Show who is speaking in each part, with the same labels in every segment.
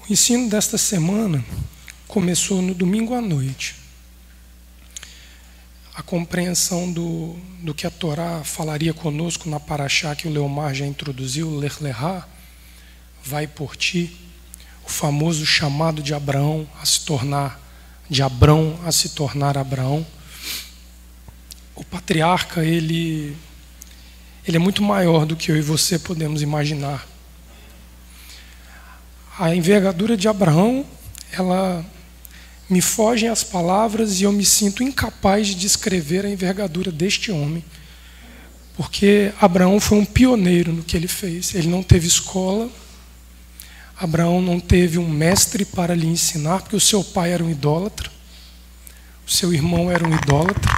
Speaker 1: O ensino desta semana começou no domingo à noite. A compreensão do que a Torá falaria conosco na Parashá que o Leomar já introduziu, Lech Lechá, vai por ti, o famoso chamado de Abraão a se tornar, de Abrão a se tornar Abraão. O patriarca, ele é muito maior do que eu e você podemos imaginar. A envergadura de Abraão, ela me fogem as palavras e eu me sinto incapaz de descrever a envergadura deste homem, porque Abraão foi um pioneiro no que ele fez. Ele não teve escola, Abraão não teve um mestre para lhe ensinar, porque o seu pai era um idólatra, o seu irmão era um idólatra,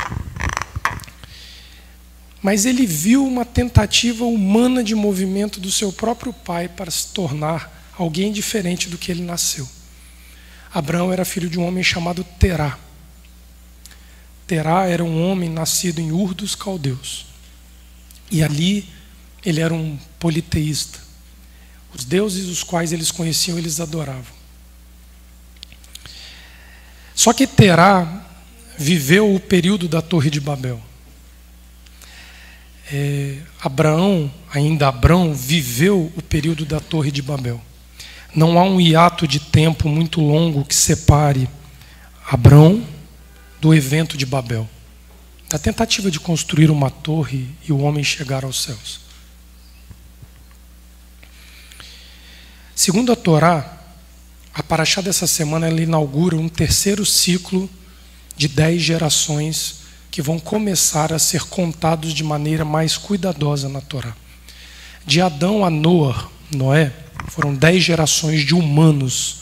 Speaker 1: mas ele viu uma tentativa humana de movimento do seu próprio pai para se tornar alguém diferente do que ele nasceu. Abraão era filho de um homem chamado Terá. Terá era um homem nascido em Ur dos Caldeus. E ali ele era um politeísta. Os deuses os quais eles conheciam, eles adoravam. Só que Terá viveu o período da Torre de Babel. Abraão, ainda Abrão, viveu o período da Torre de Babel. Não há um hiato de tempo muito longo que separe Abrão do evento de Babel, da tentativa de construir uma torre e o homem chegar aos céus. Segundo a Torá, a Parashá dessa semana ela inaugura um terceiro ciclo de 10 gerações que vão começar a ser contados de maneira mais cuidadosa na Torá. De Adão a Noé, foram 10 gerações de humanos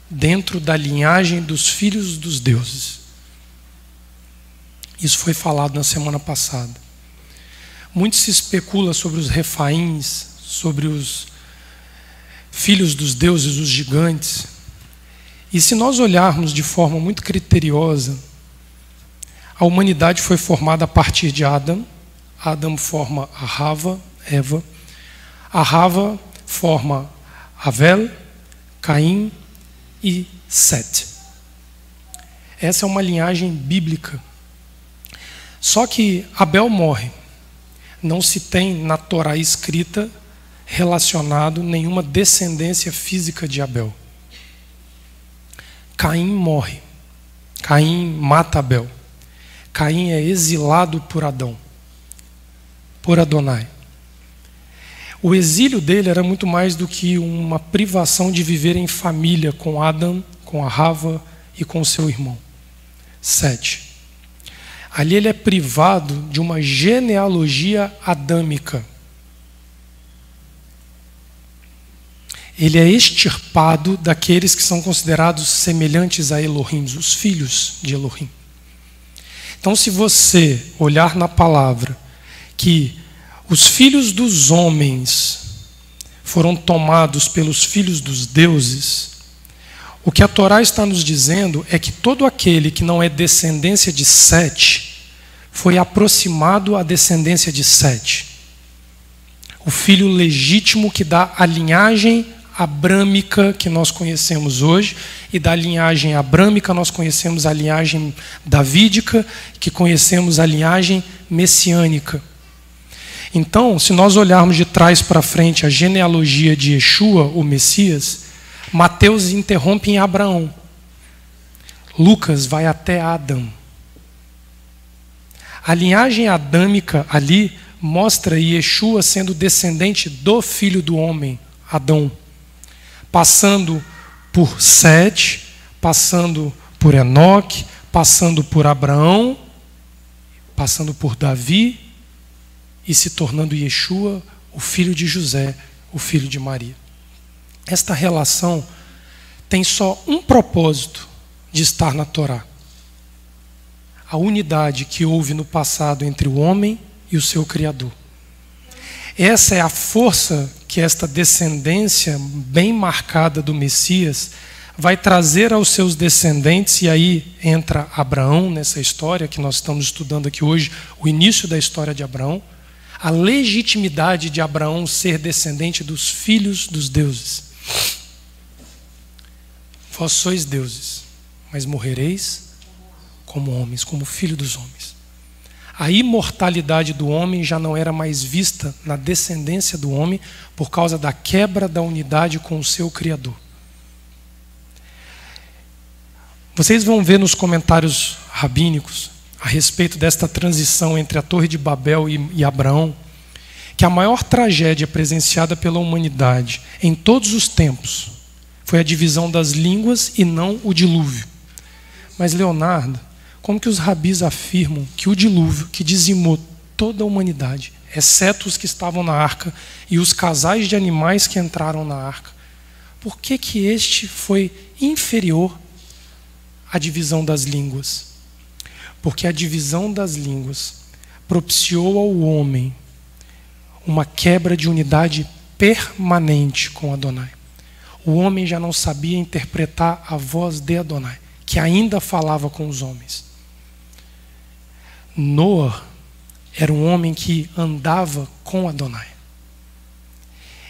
Speaker 1: dentro da linhagem dos filhos dos deuses. Isso foi falado na semana passada. Muito se especula sobre os refaíns, sobre os filhos dos deuses, os gigantes. E se nós olharmos de forma muito criteriosa, a humanidade foi formada a partir de Adão. Adão forma a Rava, Eva. A Rava forma Avel, Caim e Sete. Essa é uma linhagem bíblica. Só que Abel morre. Não se tem na Torá escrita relacionado nenhuma descendência física de Abel. Caim morre. Caim mata Abel. Caim é exilado por Adão, por Adonai. O exílio dele era muito mais do que uma privação de viver em família com Adão, com a Rava e com seu irmão. Sete. Ali ele é privado de uma genealogia adâmica. Ele é extirpado daqueles que são considerados semelhantes a Elohim, os filhos de Elohim. Então, se você olhar na palavra que os filhos dos homens foram tomados pelos filhos dos deuses, o que a Torá está nos dizendo é que todo aquele que não é descendência de Sete foi aproximado à descendência de Sete. O filho legítimo que dá a linhagem abrâmica que nós conhecemos hoje, e da linhagem abrâmica nós conhecemos a linhagem davídica, que conhecemos a linhagem messiânica. Então, se nós olharmos de trás para frente a genealogia de Yeshua, o Messias, Mateus interrompe em Abraão. Lucas vai até Adão. A linhagem adâmica ali mostra Yeshua sendo descendente do filho do homem, Adão, passando por Sete, passando por Enoque, passando por Abraão, passando por Davi, e se tornando Yeshua, o filho de José, o filho de Maria. Esta relação tem só um propósito de estar na Torá: a unidade que houve no passado entre o homem e o seu Criador. Essa é a força que esta descendência bem marcada do Messias vai trazer aos seus descendentes, e aí entra Abraão nessa história que nós estamos estudando aqui hoje, o início da história de Abraão, a legitimidade de Abraão ser descendente dos filhos dos deuses. Vós sois deuses, mas morrereis como homens, como filho dos homens. A imortalidade do homem já não era mais vista na descendência do homem por causa da quebra da unidade com o seu Criador. Vocês vão ver nos comentários rabínicos a respeito desta transição entre a Torre de Babel e Abraão, que a maior tragédia presenciada pela humanidade em todos os tempos foi a divisão das línguas e não o dilúvio. Mas, Leonardo, como que os rabis afirmam que o dilúvio, que dizimou toda a humanidade, exceto os que estavam na arca e os casais de animais que entraram na arca, por que que este foi inferior à divisão das línguas? Porque a divisão das línguas propiciou ao homem uma quebra de unidade permanente com Adonai. O homem já não sabia interpretar a voz de Adonai, que ainda falava com os homens. Noa era um homem que andava com Adonai.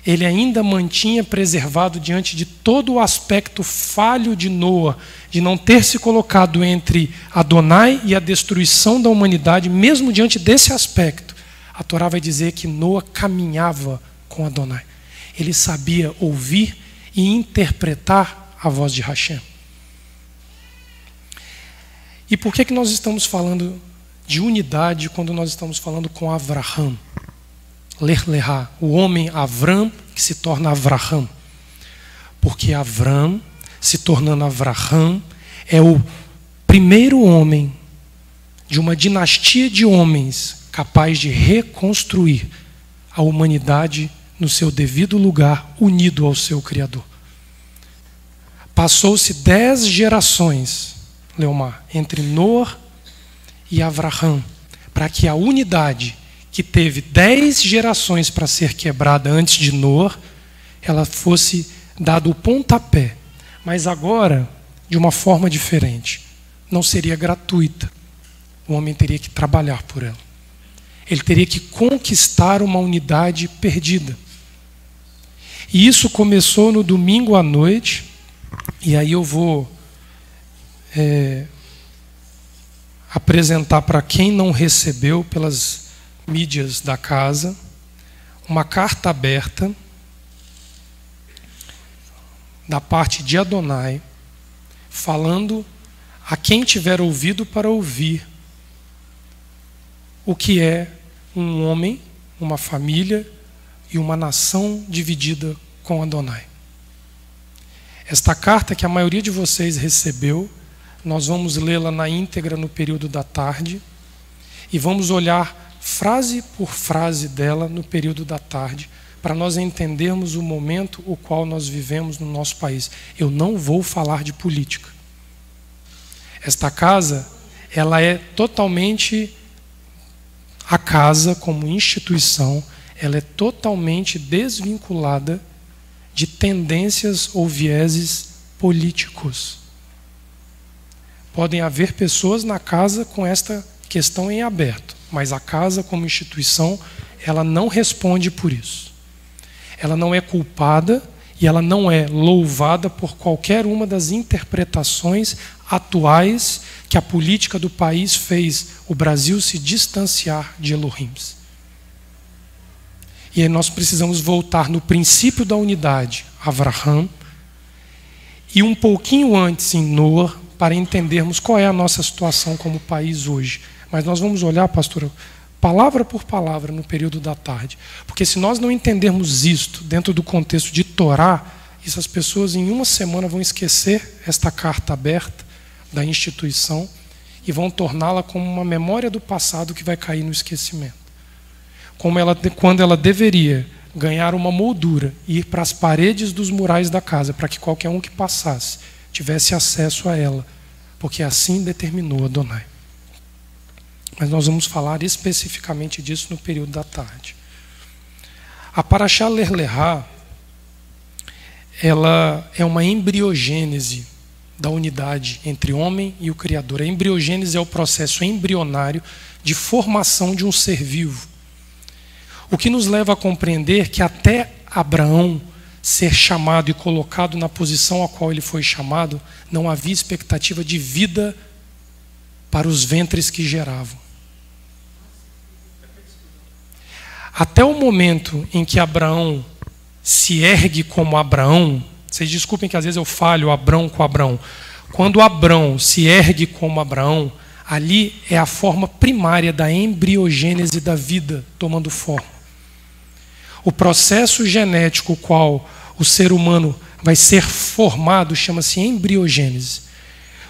Speaker 1: Ele ainda mantinha preservado diante de todo o aspecto falho de Noa, de não ter se colocado entre Adonai e a destruição da humanidade, mesmo diante desse aspecto, a Torá vai dizer que Noa caminhava com Adonai. Ele sabia ouvir e interpretar a voz de Hashem. E por que nós estamos falando de unidade quando nós estamos falando com Avraham? Ler-lerá, o homem Avram que se torna Avraham. Porque Avram, se tornando Avraham, é o primeiro homem de uma dinastia de homens capaz de reconstruir a humanidade no seu devido lugar, unido ao seu Criador. Passou-se 10 gerações, Leomar, entre Noa e Avraham, para que a unidade que teve 10 gerações para ser quebrada antes de Noa, ela fosse dado o pontapé, mas agora de uma forma diferente. Não seria gratuita. O homem teria que trabalhar por ela. Ele teria que conquistar uma unidade perdida. E isso começou no domingo à noite, e aí eu vou apresentar para quem não recebeu pelas mídias da casa uma carta aberta da parte de Adonai, falando a quem tiver ouvido para ouvir o que é um homem, uma família e uma nação dividida com Adonai. Esta carta que a maioria de vocês recebeu, nós vamos lê-la na íntegra no período da tarde e vamos olhar frase por frase dela no período da tarde, para nós entendermos o momento o qual nós vivemos no nosso país. Eu não vou falar de política. Esta casa, ela é totalmente, a casa como instituição, ela é totalmente desvinculada de tendências ou vieses políticos. Podem haver pessoas na casa com esta questão em aberto, mas a casa como instituição, ela não responde por isso. Ela não é culpada e ela não é louvada por qualquer uma das interpretações atuais que a política do país fez o Brasil se distanciar de Elohim. E aí nós precisamos voltar no princípio da unidade, Avraham, e um pouquinho antes em Noa, para entendermos qual é a nossa situação como país hoje. Mas nós vamos olhar, pastor, palavra por palavra no período da tarde. Porque se nós não entendermos isto dentro do contexto de Torá, essas pessoas em uma semana vão esquecer esta carta aberta da instituição e vão torná-la como uma memória do passado que vai cair no esquecimento. Quando ela deveria ganhar uma moldura e ir para as paredes dos murais da casa, para que qualquer um que passasse tivesse acesso a ela, porque assim determinou Adonai. Mas nós vamos falar especificamente disso no período da tarde. A Parashá Ler-lerá, ela é uma embriogênese da unidade entre o homem e o Criador. A embriogênese é o processo embrionário de formação de um ser vivo. O que nos leva a compreender que até Abraão ser chamado e colocado na posição a qual ele foi chamado, não havia expectativa de vida para os ventres que geravam. Até o momento em que Abraão se ergue como Abraão, vocês desculpem que às vezes eu falho Abrão com Abraão. Quando Abrão se ergue como Abraão, ali é a forma primária da embriogênese da vida tomando forma. O processo genético qual o ser humano vai ser formado chama-se embriogênese.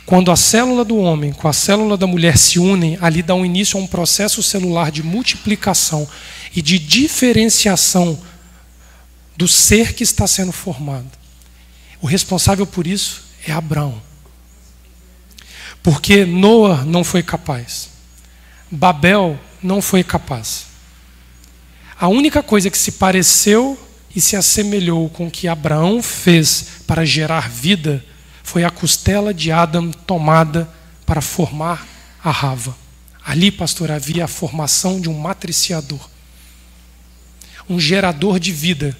Speaker 1: Quando a célula do homem com a célula da mulher se unem, ali dá um início a um processo celular de multiplicação e de diferenciação do ser que está sendo formado. O responsável por isso é Abraão. Porque Noé não foi capaz. Babel não foi capaz. A única coisa que se pareceu e se assemelhou com o que Abraão fez para gerar vida foi a costela de Adão tomada para formar a Rava. Ali, pastor, havia a formação de um matriciador. Um gerador de vida,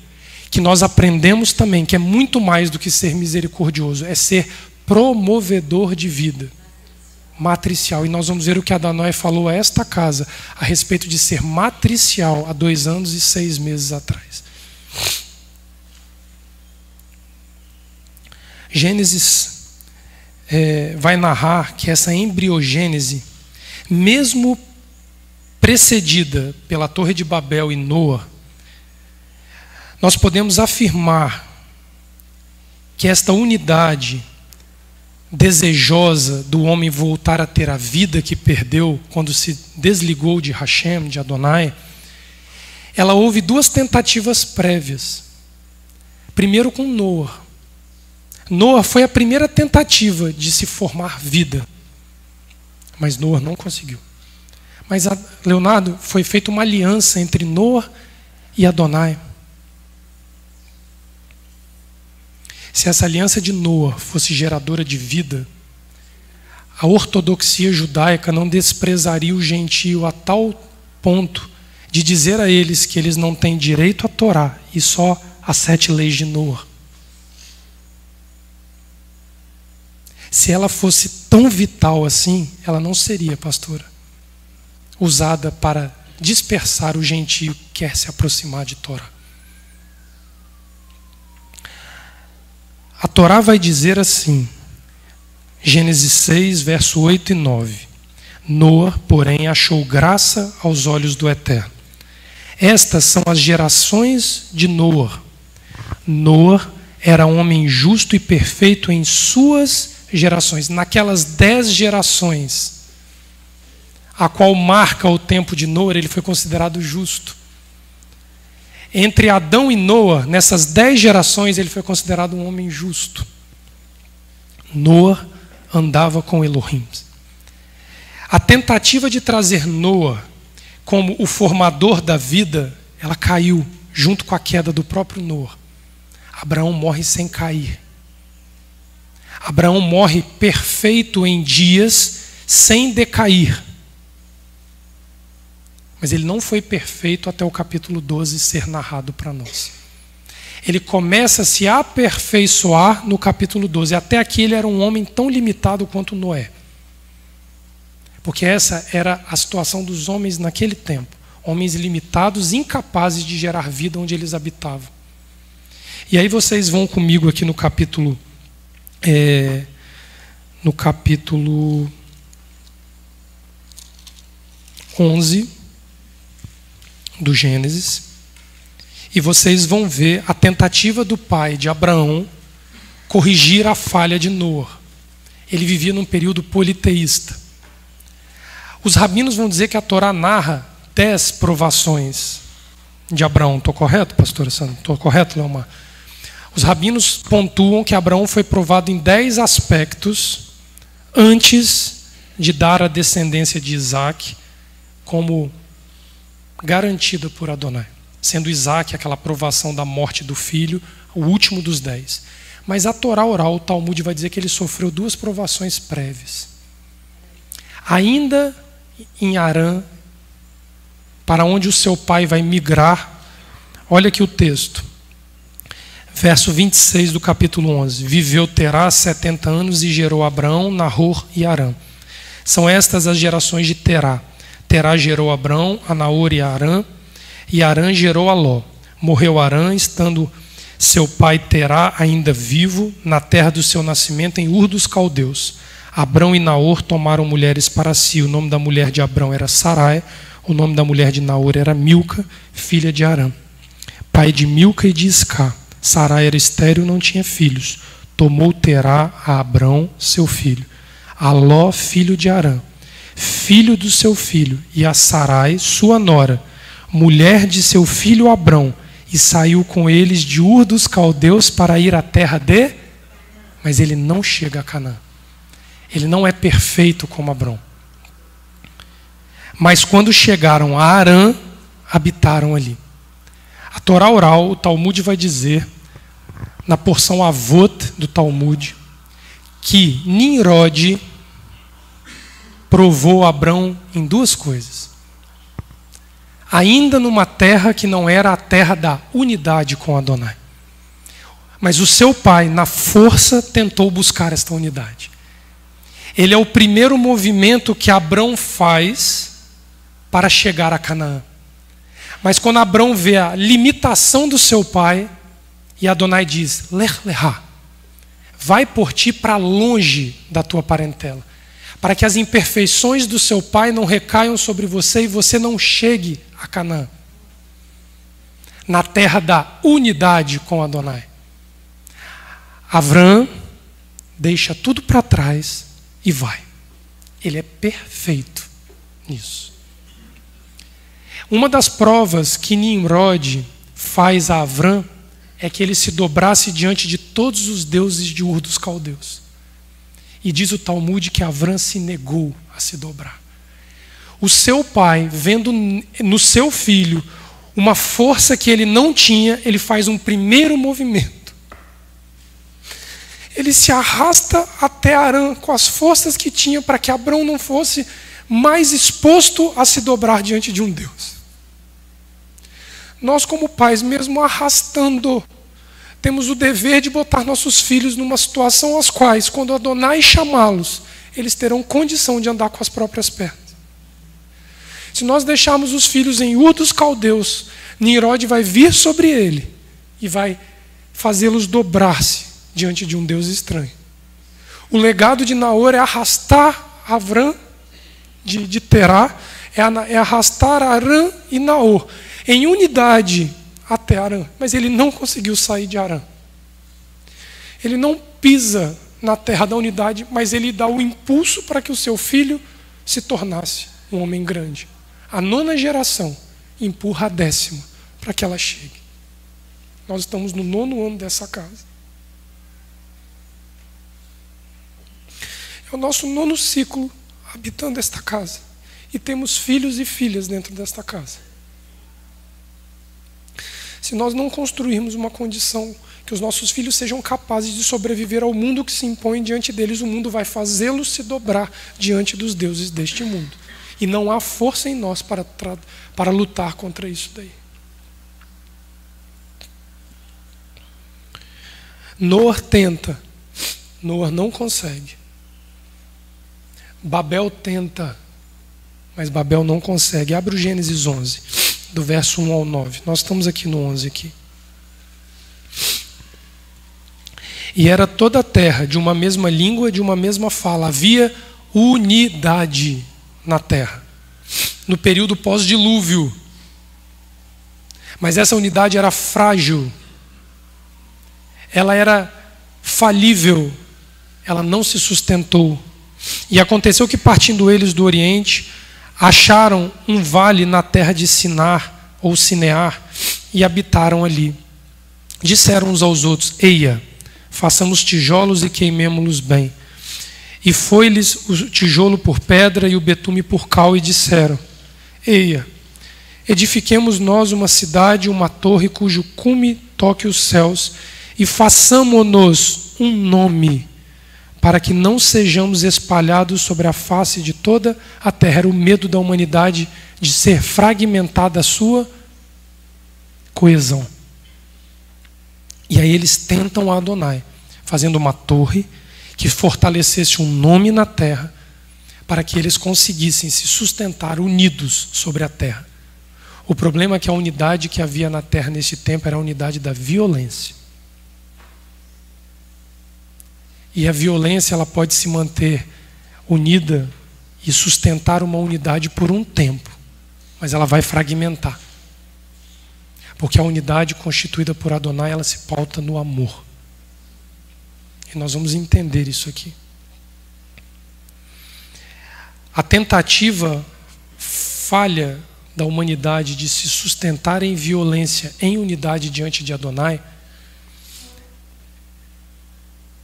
Speaker 1: que nós aprendemos também que é muito mais do que ser misericordioso, é ser promovedor de vida. Matricial. E nós vamos ver o que Adonai falou a esta casa a respeito de ser matricial há 2 anos e 6 meses atrás. Gênesis vai narrar que essa embriogênese, mesmo precedida pela Torre de Babel e Noé, nós podemos afirmar que esta unidade desejosa do homem voltar a ter a vida que perdeu quando se desligou de Hashem, de Adonai, ela houve 2 tentativas prévias. Primeiro com Noé. Noé foi a primeira tentativa de se formar vida. Mas Noé não conseguiu. Mas, Leonardo, foi feita uma aliança entre Noé e Adonai. Se essa aliança de Noé fosse geradora de vida, a ortodoxia judaica não desprezaria o gentio a tal ponto de dizer a eles que eles não têm direito à Torá e só às 7 leis de Noé. Se ela fosse tão vital assim, ela não seria, pastora, usada para dispersar o gentio que quer se aproximar de Torá. A Torá vai dizer assim, Gênesis 6, verso 8 e 9. Noé, porém, achou graça aos olhos do Eterno. Estas são as gerações de Noé. Noé era um homem justo e perfeito em suas gerações. Naquelas 10 gerações, a qual marca o tempo de Noé, ele foi considerado justo. Entre Adão e Noé, nessas 10 gerações, ele foi considerado um homem justo. Noé andava com Elohim. A tentativa de trazer Noé como o formador da vida, ela caiu junto com a queda do próprio Noé. Abraão morre sem cair. Abraão morre perfeito em dias, sem decair. Mas ele não foi perfeito até o capítulo 12 ser narrado para nós. Ele começa a se aperfeiçoar no capítulo 12. Até aqui ele era um homem tão limitado quanto Noé. Porque essa era a situação dos homens naquele tempo. Homens limitados, incapazes de gerar vida onde eles habitavam. E aí vocês vão comigo aqui no capítulo 11 do Gênesis, e vocês vão ver a tentativa do pai de Abraão corrigir a falha de Noé. Ele vivia num período politeísta. Os rabinos vão dizer que a Torá narra 10 provações de Abraão. Estou correto, pastora Sandra? Estou correto, Leomar? Os rabinos pontuam que Abraão foi provado em 10 aspectos antes de dar a descendência de Isaac como garantida por Adonai, sendo Isaac aquela provação da morte do filho, o último dos 10. Mas a Torá oral, o Talmud vai dizer que ele sofreu 2 provações prévias. Ainda em Harã, para onde o seu pai vai migrar, olha aqui o texto, Verso 26 do capítulo 11. Viveu Terá 70 anos e gerou Abrão, Nahor e Harã. São estas as gerações de Terá. Terá gerou Abrão, a Nahor e a Harã, e Harã gerou a Ló. Morreu Harã, estando seu pai Terá ainda vivo, na terra do seu nascimento, em Ur dos Caldeus. Abrão e Nahor tomaram mulheres para si. O nome da mulher de Abrão era Sarai, o nome da mulher de Nahor era Milca, filha de Harã. Pai de Milca e de Iscá. Sarai era estéril, não tinha filhos. Tomou Terá a Abrão, seu filho, a Ló, filho de Harã, filho do seu filho, e a Sarai, sua nora, mulher de seu filho Abrão, e saiu com eles de Ur dos Caldeus para ir à terra de... Mas ele não chega a Canaã. Ele não é perfeito como Abrão. Mas quando chegaram a Harã, habitaram ali. A Torá oral, o Talmud vai dizer, na porção Avot do Talmud, que Nimrod provou Abrão em duas coisas. Ainda numa terra que não era a terra da unidade com Adonai. Mas o seu pai, na força, tentou buscar esta unidade. Ele é o primeiro movimento que Abrão faz para chegar a Canaã. Mas quando Abrão vê a limitação do seu pai, e Adonai diz, Lech Lechá, vai por ti para longe da tua parentela, para que as imperfeições do seu pai não recaiam sobre você e você não chegue a Canaã, na terra da unidade com Adonai. Avrão deixa tudo para trás e vai. Ele é perfeito nisso. Uma das provas que Nimrod faz a Avrão é que ele se dobrasse diante de todos os deuses de Ur dos Caldeus. E diz o Talmud que Avrão se negou a se dobrar. O seu pai, vendo no seu filho uma força que ele não tinha, ele faz um primeiro movimento. Ele se arrasta até Harã com as forças que tinha para que Abrão não fosse mais exposto a se dobrar diante de um Deus. Nós, como pais, mesmo arrastando, temos o dever de botar nossos filhos numa situação às quais, quando Adonai chamá-los, eles terão condição de andar com as próprias pernas. Se nós deixarmos os filhos em Ur dos Caldeus, Nimrod vai vir sobre ele e vai fazê-los dobrar-se diante de um Deus estranho. O legado de Nahor é arrastar Avrão de Terá, é arrastar Harã e Nahor em unidade até Harã, mas ele não conseguiu sair de Harã. Ele não pisa na terra da unidade, mas ele dá o impulso para que o seu filho se tornasse um homem grande. A 9ª geração empurra a 10ª para que ela chegue. Nós estamos no 9º ano dessa casa. É o nosso 9º ciclo habitando esta casa. E temos filhos e filhas dentro desta casa. Se nós não construirmos uma condição que os nossos filhos sejam capazes de sobreviver ao mundo que se impõe diante deles, o mundo vai fazê-los se dobrar diante dos deuses deste mundo. E não há força em nós para lutar contra isso daí. Noé tenta, Noé não consegue. Babel tenta, mas Babel não consegue. Abre o Gênesis 11, do verso 1 ao 9. Nós estamos aqui no 11 aqui. E era toda a terra de uma mesma língua, de uma mesma fala. Havia unidade na terra, no período pós-dilúvio. Mas essa unidade era frágil. Ela era falível. Ela não se sustentou. E aconteceu que, partindo eles do Oriente, acharam um vale na terra de Sinar, ou Sinear, e habitaram ali. Disseram uns aos outros, eia, façamos tijolos e queimemo-los bem. E foi-lhes o tijolo por pedra e o betume por cal, e disseram, eia, edifiquemos nós uma cidade, uma torre, cujo cume toque os céus, e façamo-nos um nome, para que não sejamos espalhados sobre a face de toda a terra. Era o medo da humanidade de ser fragmentada a sua coesão. E aí eles tentam a Adonai, fazendo uma torre que fortalecesse um nome na terra, para que eles conseguissem se sustentar unidos sobre a terra. O problema é que a unidade que havia na terra nesse tempo era a unidade da violência. E a violência, ela pode se manter unida e sustentar uma unidade por um tempo, mas ela vai fragmentar. Porque a unidade constituída por Adonai, ela se pauta no amor. E nós vamos entender isso aqui. A tentativa falha da humanidade de se sustentar em violência, em unidade diante de Adonai,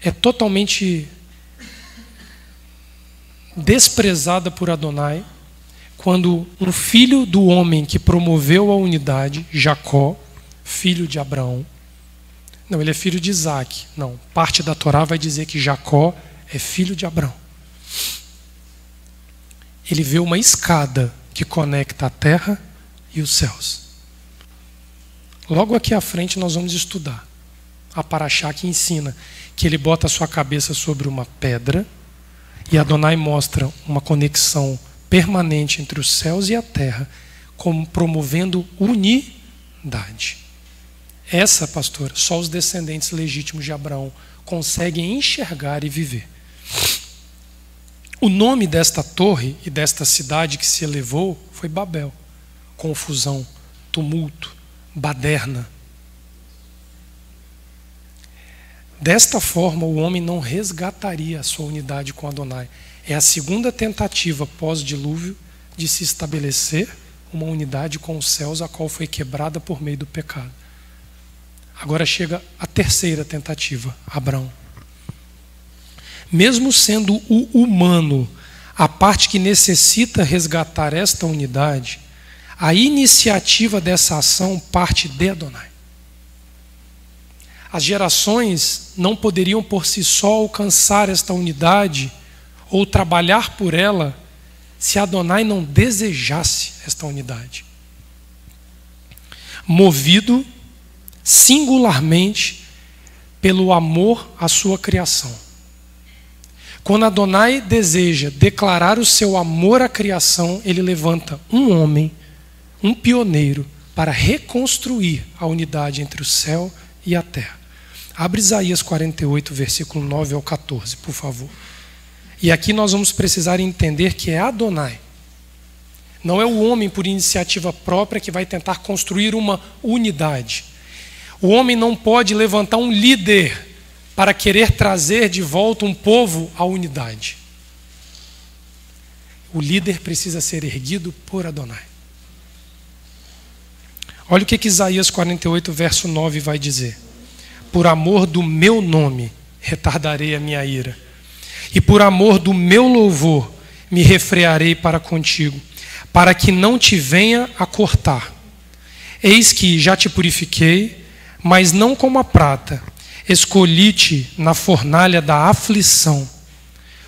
Speaker 1: é totalmente desprezada por Adonai quando um filho do homem que promoveu a unidade, Jacó, filho de Abraão, não, ele é filho de Isaac, não, parte da Torá vai dizer que Jacó é filho de Abraão. Ele vê uma escada que conecta a terra e os céus. Logo aqui à frente nós vamos estudar a paraxá que ensina que ele bota a sua cabeça sobre uma pedra e Adonai mostra uma conexão permanente entre os céus e a terra, como promovendo unidade. Essa, pastor, só os descendentes legítimos de Abraão conseguem enxergar e viver. O nome desta torre e desta cidade que se elevou foi Babel. Confusão, tumulto, baderna. Desta forma, o homem não resgataria a sua unidade com Adonai. É a segunda tentativa pós-dilúvio de se estabelecer uma unidade com os céus, a qual foi quebrada por meio do pecado. Agora chega a terceira tentativa, Abraão. Mesmo sendo o humano a parte que necessita resgatar esta unidade, a iniciativa dessa ação parte de Adonai. As gerações não poderiam por si só alcançar esta unidade ou trabalhar por ela se Adonai não desejasse esta unidade. Movido singularmente pelo amor à sua criação. Quando Adonai deseja declarar o seu amor à criação, ele levanta um homem, um pioneiro, para reconstruir a unidade entre o céu e a terra. Abre Isaías 48, versículo 9 ao 14, por favor. E aqui nós vamos precisar entender que é Adonai. Não é o homem por iniciativa própria que vai tentar construir uma unidade. O homem não pode levantar um líder para querer trazer de volta um povo à unidade. O líder precisa ser erguido por Adonai. Olha o que Isaías 48, verso 9 vai dizer. Por amor do meu nome, retardarei a minha ira. E por amor do meu louvor, me refrearei para contigo, para que não te venha a cortar. Eis que já te purifiquei, mas não como a prata. Escolhi-te na fornalha da aflição.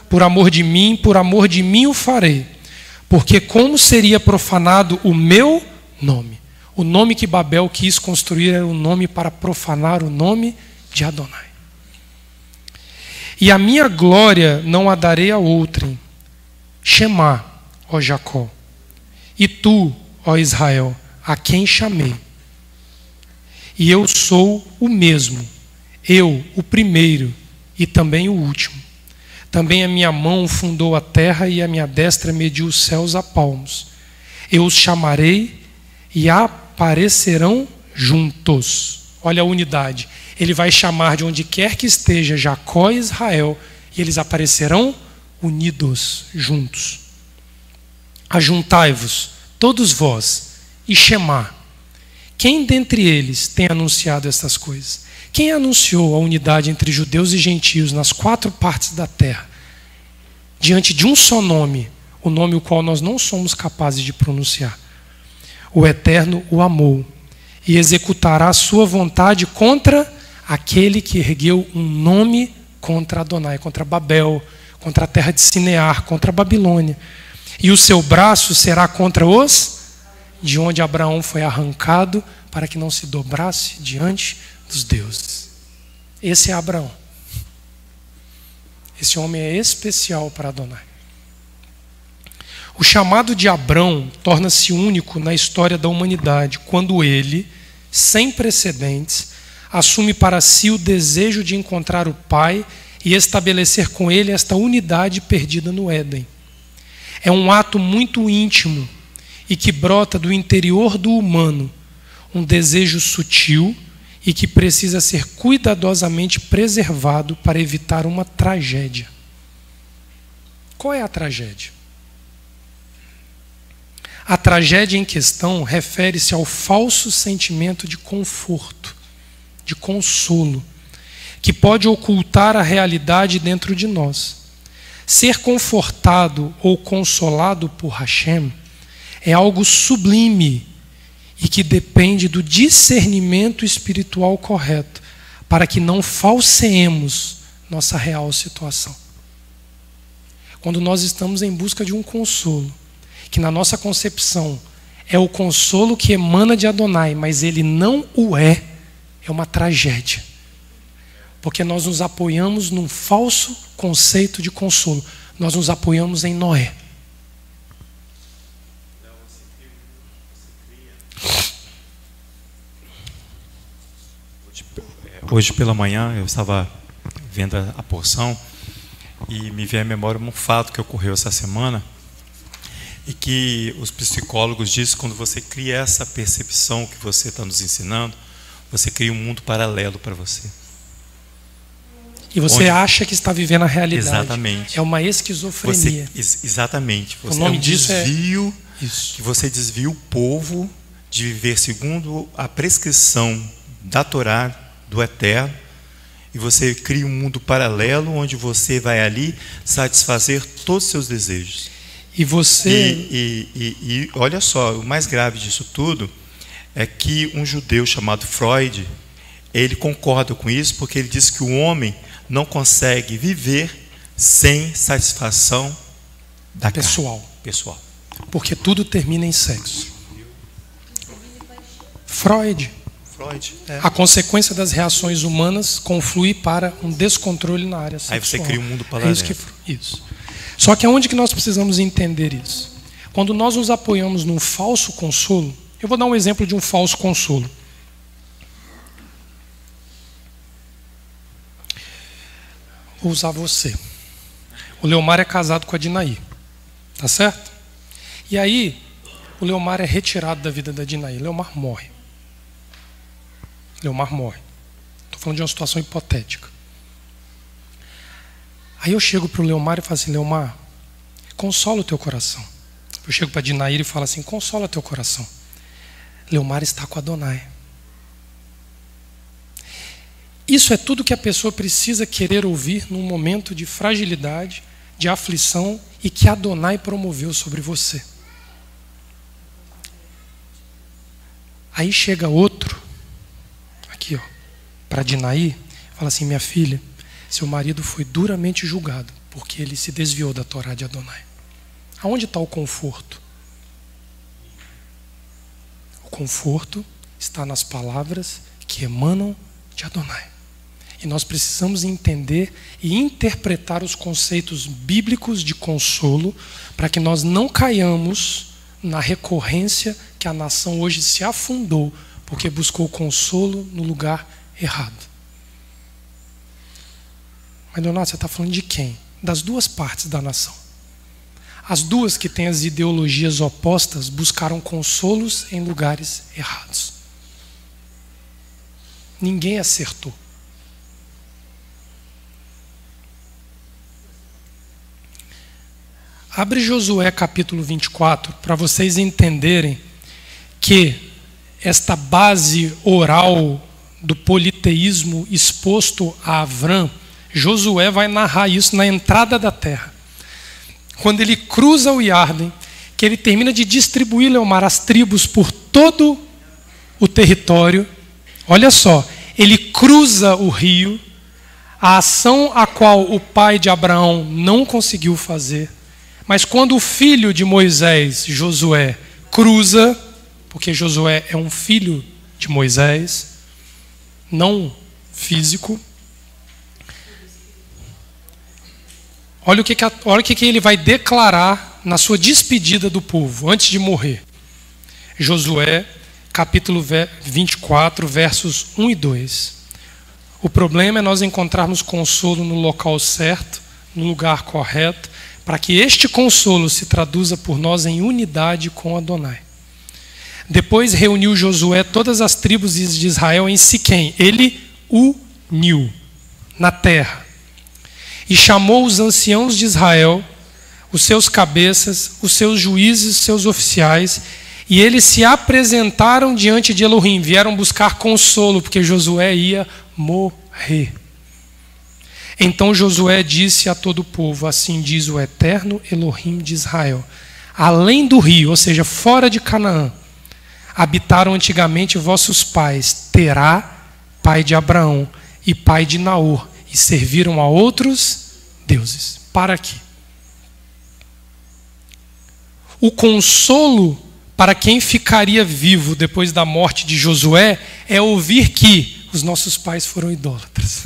Speaker 1: Por amor de mim o farei. Porque como seria profanado o meu nome? O nome que Babel quis construir era um nome para profanar o nome de Adonai. E a minha glória não a darei a outrem. Shemá, ó Jacó. E tu, ó Israel, a quem chamei. E eu sou o mesmo. Eu, o primeiro e também o último. Também a minha mão fundou a terra e a minha destra mediu os céus a palmos. Eu os chamarei e aparecerão juntos. Olha a unidade. Ele vai chamar de onde quer que esteja Jacó e Israel e eles aparecerão unidos, juntos. Ajuntai-vos, todos vós, e Shemá. Quem dentre eles tem anunciado estas coisas? Quem anunciou a unidade entre judeus e gentios nas 4 partes da terra, diante de um só nome, o nome o qual nós não somos capazes de pronunciar? O Eterno o amou e executará a sua vontade contra aquele que ergueu um nome contra Adonai, contra Babel, contra a terra de Sinear, contra a Babilônia. E o seu braço será contra os de onde Abraão foi arrancado para que não se dobrasse diante dos deuses. Esse é Abraão. Esse homem é especial para Adonai. O chamado de Abrão torna-se único na história da humanidade quando ele, sem precedentes, assume para si o desejo de encontrar o Pai e estabelecer com ele esta unidade perdida no Éden. É um ato muito íntimo e que brota do interior do humano, um desejo sutil e que precisa ser cuidadosamente preservado para evitar uma tragédia. Qual é a tragédia? A tragédia em questão refere-se ao falso sentimento de conforto, de consolo, que pode ocultar a realidade dentro de nós. Ser confortado ou consolado por Hashem é algo sublime e que depende do discernimento espiritual correto, para que não falseemos nossa real situação. Quando nós estamos em busca de um consolo, que na nossa concepção é o consolo que emana de Adonai, mas ele não o é uma tragédia. Porque nós nos apoiamos num falso conceito de consolo. Nós nos apoiamos em Noé.
Speaker 2: Hoje pela manhã eu estava vendo a porção e me veio à memória um fato que ocorreu essa semana e que os psicólogos dizem que quando você cria essa percepção que você está nos ensinando, você cria um mundo paralelo para você.
Speaker 1: E você acha que está vivendo a realidade.
Speaker 2: Exatamente.
Speaker 1: É uma esquizofrenia.
Speaker 2: Exatamente.
Speaker 1: O nome disso
Speaker 2: desvio, que você desvia o povo de viver segundo a prescrição da Torá, do Eterno, e você cria um mundo paralelo onde você vai ali satisfazer todos os seus desejos.
Speaker 1: E você...
Speaker 2: E olha só, o mais grave disso tudo é que um judeu chamado Freud, ele concorda com isso porque ele diz que o homem não consegue viver sem satisfação da
Speaker 1: pessoal.
Speaker 2: Pessoal.
Speaker 1: Porque tudo termina em sexo. Freud. A consequência das reações humanas conflui para um descontrole na área sexual.
Speaker 2: Aí você cria um mundo paralelo.
Speaker 1: Isso. Só que aonde que nós precisamos entender isso? Quando nós nos apoiamos num falso consolo, eu vou dar um exemplo de um falso consolo. Vou usar você. O Leomar é casado com a Dinaí. Tá certo? E aí, o Leomar é retirado da vida da Dinaí. Leomar morre. Estou falando de uma situação hipotética. Aí eu chego para o Leomar e falo assim: Leomar, consola o teu coração. Eu chego para a Dinaí e falo assim: consola o teu coração. Leomar está com Adonai. Isso é tudo que a pessoa precisa querer ouvir num momento de fragilidade, de aflição, e que Adonai promoveu sobre você. Aí chega outro, aqui ó, para Dinaí, fala assim: minha filha, seu marido foi duramente julgado porque ele se desviou da Torá de Adonai. Aonde está o conforto? O conforto está nas palavras que emanam de Adonai. E nós precisamos entender e interpretar os conceitos bíblicos de consolo para que nós não caiamos na recorrência que a nação hoje se afundou porque buscou consolo no lugar errado. Mas, Leonardo, você está falando de quem? Das duas partes da nação. As duas que têm as ideologias opostas buscaram consolos em lugares errados. Ninguém acertou. Abre Josué capítulo 24 para vocês entenderem que esta base oral do politeísmo exposto a Avrão, Josué vai narrar isso na entrada da terra. Quando ele cruza o Iarden, que ele termina de distribuir, Leomar, as tribos por todo o território. Olha só, ele cruza o rio, a ação a qual o pai de Abraão não conseguiu fazer. Mas quando o filho de Moisés, Josué, cruza, porque Josué é um filho de Moisés, não físico, Olha o que ele vai declarar na sua despedida do povo, antes de morrer. Josué, capítulo 24, versos 1 e 2. O problema é nós encontrarmos consolo no local certo, no lugar correto, para que este consolo se traduza por nós em unidade com Adonai. Depois reuniu Josué todas as tribos de Israel em Siquém. Ele uniu na terra. E chamou os anciãos de Israel, os seus cabeças, os seus juízes, os seus oficiais, e eles se apresentaram diante de Elohim, vieram buscar consolo, porque Josué ia morrer. Então Josué disse a todo o povo: assim diz o eterno Elohim de Israel: além do rio, ou seja, fora de Canaã, habitaram antigamente vossos pais, Terá, pai de Abraão, e pai de Naor, e serviram a outros deuses. Para aqui. O consolo para quem ficaria vivo depois da morte de Josué é ouvir que os nossos pais foram idólatras.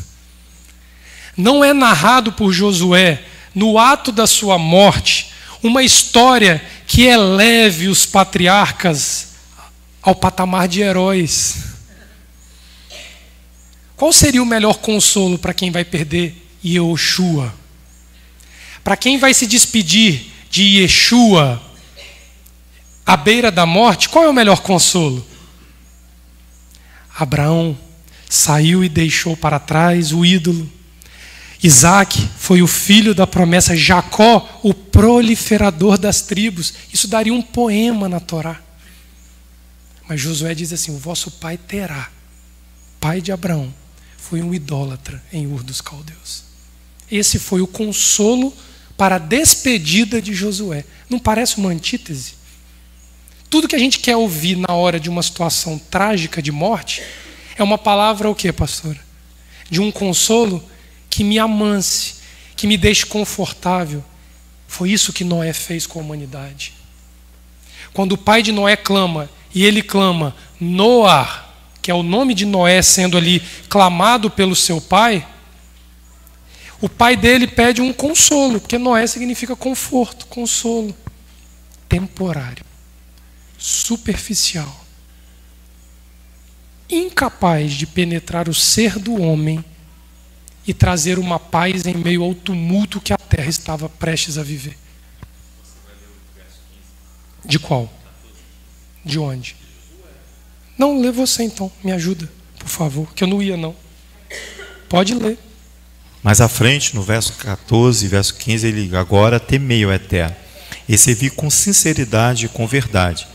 Speaker 1: Não é narrado por Josué, no ato da sua morte, uma história que eleve os patriarcas ao patamar de heróis. Qual seria o melhor consolo para quem vai perder Yehoshua? Para quem vai se despedir de Yeshua à beira da morte, qual é o melhor consolo? Abraão saiu e deixou para trás o ídolo. Isaac foi o filho da promessa. Jacó, o proliferador das tribos. Isso daria um poema na Torá. Mas Josué diz assim: o vosso pai Terá, pai de Abraão, foi um idólatra em Ur dos Caldeus. Esse foi o consolo para a despedida de Josué. Não parece uma antítese? Tudo que a gente quer ouvir na hora de uma situação trágica de morte é uma palavra o quê, pastora? De um consolo que me amance, que me deixe confortável. Foi isso que Noé fez com a humanidade. Quando o pai de Noé clama, e ele clama Noar, que é o nome de Noé sendo ali clamado pelo seu pai, o pai dele pede um consolo, porque Noé significa conforto, consolo, temporário, superficial, incapaz de penetrar o ser do homem e trazer uma paz em meio ao tumulto que a terra estava prestes a viver. De qual? De onde? Não, lê você então, me ajuda, por favor, que eu não ia não. Pode ler.
Speaker 2: Mais à frente, no verso 14, verso 15, ele: agora temei o Eterno, e servi com sinceridade e com verdade.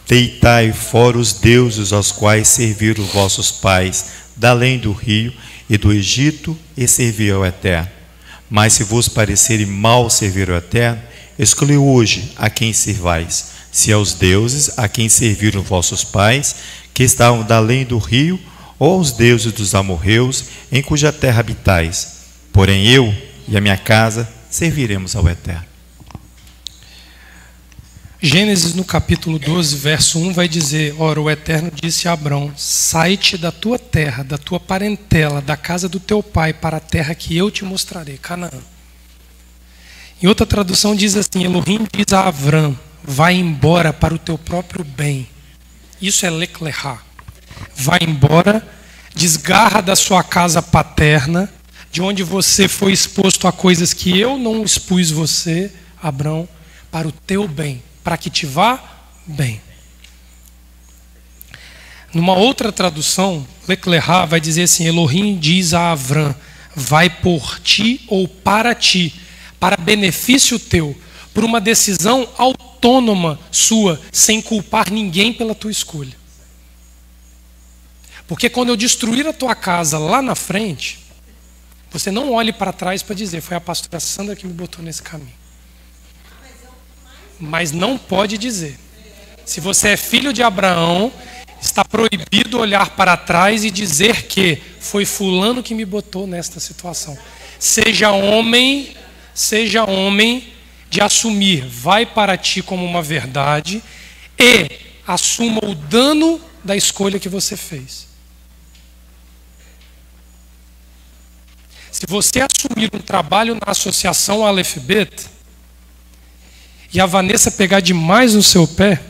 Speaker 2: Deitai fora os deuses aos quais serviram vossos pais, da além do rio e do Egito, e servi ao Eterno. Mas se vos parecerem mal servir ao Eterno, escolhi hoje a quem servais, se aos deuses a quem serviram vossos pais, que estavam da além do rio, ou aos deuses dos amorreus, em cuja terra habitais. Porém eu e a minha casa serviremos ao Eterno.
Speaker 1: Gênesis no capítulo 12, verso 1 vai dizer: ora, o Eterno disse a Abrão: sai-te da tua terra, da tua parentela, da casa do teu pai, para a terra que eu te mostrarei, Canaã. Em outra tradução diz assim: Elohim diz a Abrão: vai embora para o teu próprio bem. Isso é lech lechá. Vai embora, desgarra da sua casa paterna, de onde você foi exposto a coisas que eu não expus você, Abrão, para o teu bem, para que te vá bem. Numa outra tradução, lech lechá vai dizer assim: Elohim diz a Abrão: vai por ti ou para ti, para benefício teu, por uma decisão autônoma sua, sem culpar ninguém pela tua escolha. Porque quando eu destruir a tua casa lá na frente, você não olhe para trás para dizer: foi a pastora Sandra que me botou nesse caminho. Mas não pode dizer. Se você é filho de Abraão, está proibido olhar para trás e dizer que foi fulano que me botou nesta situação. Seja homem de assumir vai para ti como uma verdade e assuma o dano da escolha que você fez. Se você assumir um trabalho na associação Aleph Bet e a Vanessa pegar demais no seu pé,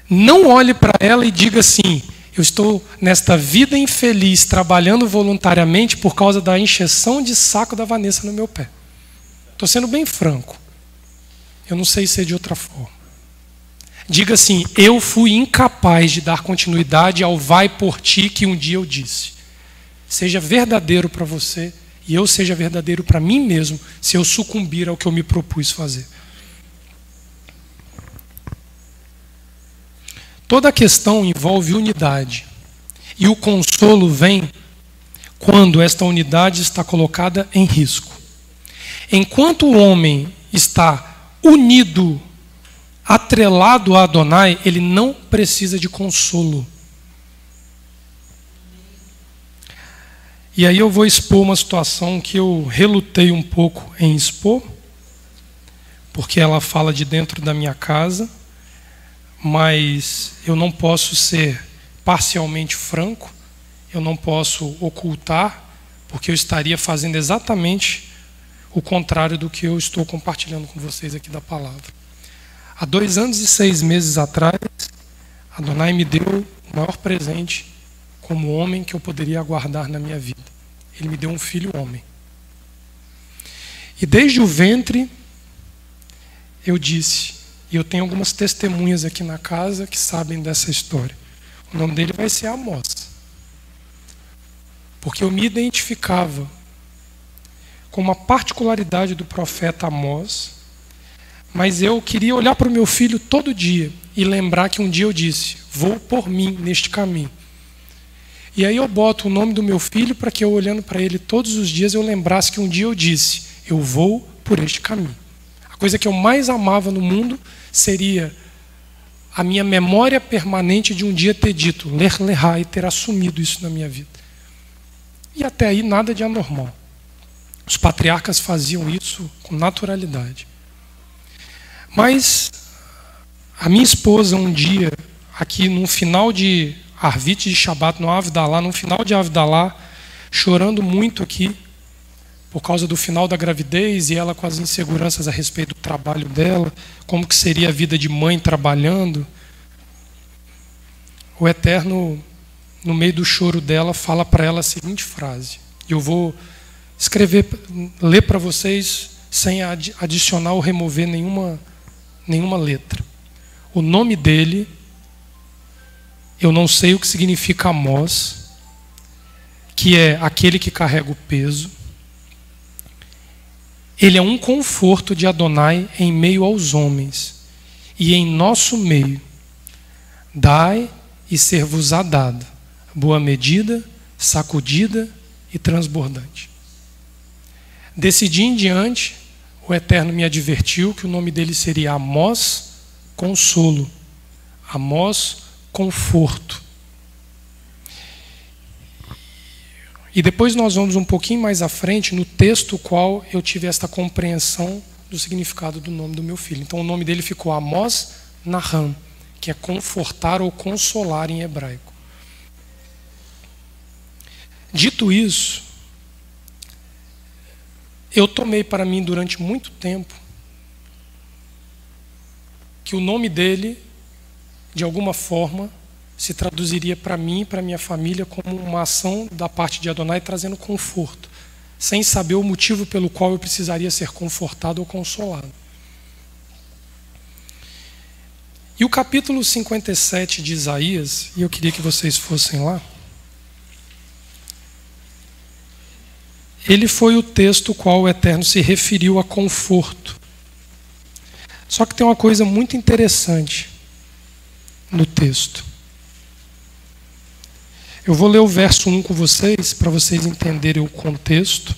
Speaker 1: não olhe para ela e diga assim: eu estou nesta vida infeliz trabalhando voluntariamente por causa da encheção de saco da Vanessa no meu pé. Estou sendo bem franco. Eu não sei ser de outra forma. Diga assim: eu fui incapaz de dar continuidade ao vai por ti que um dia eu disse. Seja verdadeiro para você e eu seja verdadeiro para mim mesmo se eu sucumbir ao que eu me propus fazer. Toda a questão envolve unidade. E o consolo vem quando esta unidade está colocada em risco. Enquanto o homem está unido, atrelado a Adonai, ele não precisa de consolo. E aí eu vou expor uma situação que eu relutei um pouco em expor, porque ela fala de dentro da minha casa, mas eu não posso ser parcialmente franco, eu não posso ocultar, porque eu estaria fazendo exatamente o contrário do que eu estou compartilhando com vocês aqui da palavra. Há 2 anos e 6 meses atrás, Adonai me deu o maior presente como homem que eu poderia aguardar na minha vida. Ele me deu um filho homem. E desde o ventre, eu disse, e eu tenho algumas testemunhas aqui na casa que sabem dessa história. O nome dele vai ser Amós. Porque eu me identificava com uma particularidade do profeta Amós, mas eu queria olhar para o meu filho todo dia e lembrar que um dia eu disse: vou por mim neste caminho. E aí eu boto o nome do meu filho para que eu, olhando para ele todos os dias, eu lembrasse que um dia eu disse: eu vou por este caminho. A coisa que eu mais amava no mundo seria a minha memória permanente de um dia ter dito Ler Lehá e ter assumido isso na minha vida. E até aí nada de anormal. Os patriarcas faziam isso com naturalidade. Mas a minha esposa um dia, aqui no final de Arvit de Shabbat, no Avdalá, no final de Avdalá, chorando muito aqui, por causa do final da gravidez e ela com as inseguranças a respeito do trabalho dela, como que seria a vida de mãe trabalhando, o Eterno, no meio do choro dela, fala para ela a seguinte frase. Eu vou ler para vocês sem adicionar ou remover nenhuma letra. O nome dele, eu não sei o que significa Amós, que é aquele que carrega o peso. Ele é um conforto de Adonai em meio aos homens e em nosso meio. Dai e ser-vos-á dado, boa medida, sacudida e transbordante. Desse dia em diante, o Eterno me advertiu que o nome dele seria Amós, consolo. Amós, conforto. E depois nós vamos um pouquinho mais à frente no texto qual eu tive esta compreensão do significado do nome do meu filho. Então o nome dele ficou Amós Naham, que é confortar ou consolar em hebraico. Dito isso, eu tomei para mim durante muito tempo que o nome dele, de alguma forma, se traduziria para mim e para minha família como uma ação da parte de Adonai trazendo conforto, sem saber o motivo pelo qual eu precisaria ser confortado ou consolado. E o capítulo 57 de Isaías, e eu queria que vocês fossem lá, ele foi o texto qual o Eterno se referiu a conforto. Só que tem uma coisa muito interessante no texto. Eu vou ler o verso 1 com vocês, para vocês entenderem o contexto,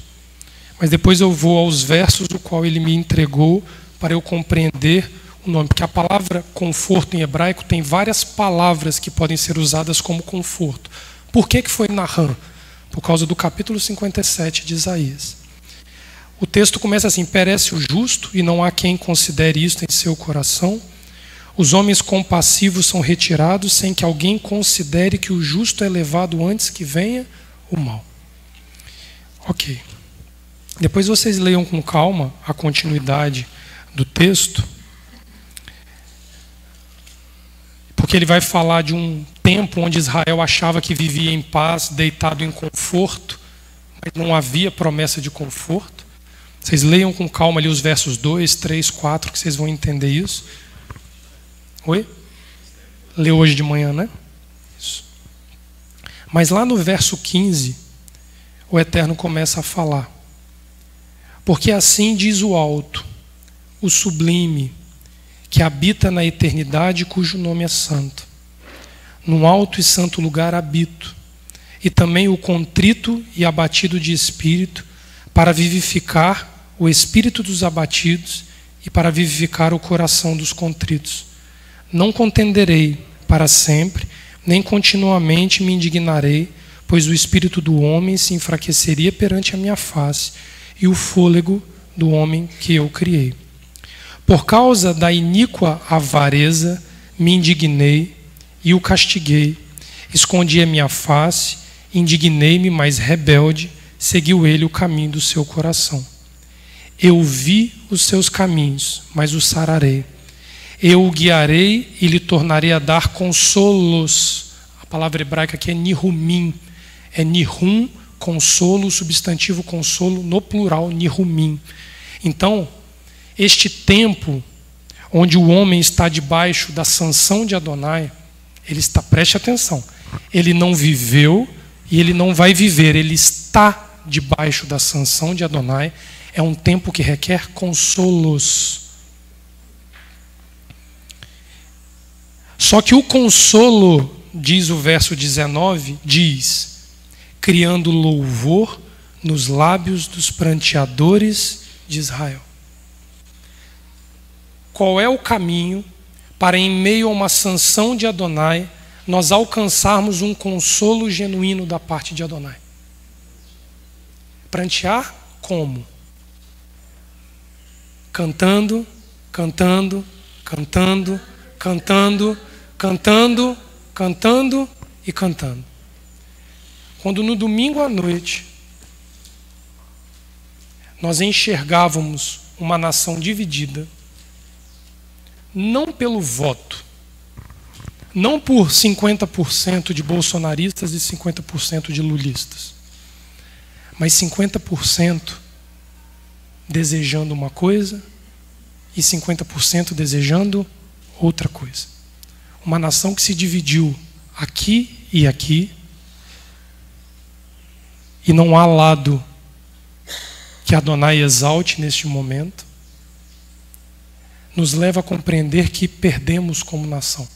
Speaker 1: mas depois eu vou aos versos do qual ele me entregou para eu compreender o nome, porque a palavra conforto em hebraico tem várias palavras que podem ser usadas como conforto. Por que foi Naham? Por causa do capítulo 57 de Isaías. O texto começa assim: perece o justo e não há quem considere isto em seu coração. Os homens compassivos são retirados sem que alguém considere que o justo é levado antes que venha o mal. Ok. Depois vocês leiam com calma a continuidade do texto, porque ele vai falar de um tempo onde Israel achava que vivia em paz, deitado em conforto, mas não havia promessa de conforto. Vocês leiam com calma ali os versos 2, 3, 4, que vocês vão entender isso. Oi? Leu hoje de manhã, né? Isso. Mas lá no verso 15, o Eterno começa a falar. Porque assim diz o alto, o sublime, que habita na eternidade, cujo nome é santo. Num alto e santo lugar habito, e também o contrito e abatido de espírito, para vivificar o espírito dos abatidos e para vivificar o coração dos contritos. Não contenderei para sempre, nem continuamente me indignarei, pois o espírito do homem se enfraqueceria perante a minha face, e o fôlego do homem que eu criei. Por causa da iníqua avareza, me indignei e o castiguei. Escondi a minha face, indignei-me, mas rebelde, seguiu ele o caminho do seu coração. Eu vi os seus caminhos, mas o sararei. Eu o guiarei e lhe tornarei a dar consolos. A palavra hebraica aqui é nihumim. É nihum, consolo, substantivo consolo, no plural, nihumim. Então, este tempo onde o homem está debaixo da sanção de Adonai, ele está, preste atenção, ele não viveu e ele não vai viver, ele está debaixo da sanção de Adonai. É um tempo que requer consolos. Só que o consolo, diz o verso 19, diz: criando louvor nos lábios dos pranteadores de Israel. Qual é o caminho para, em meio a uma sanção de Adonai, nós alcançarmos um consolo genuíno da parte de Adonai? Prantear como? Cantando, cantando, cantando, cantando, cantando, cantando e cantando. Quando no domingo à noite nós enxergávamos uma nação dividida, não pelo voto, não por 50% de bolsonaristas e 50% de lulistas, mas 50% desejando uma coisa e 50% desejando outra coisa. Uma nação que se dividiu aqui e aqui, e não há lado que Adonai exalte neste momento, nos leva a compreender que perdemos como nação.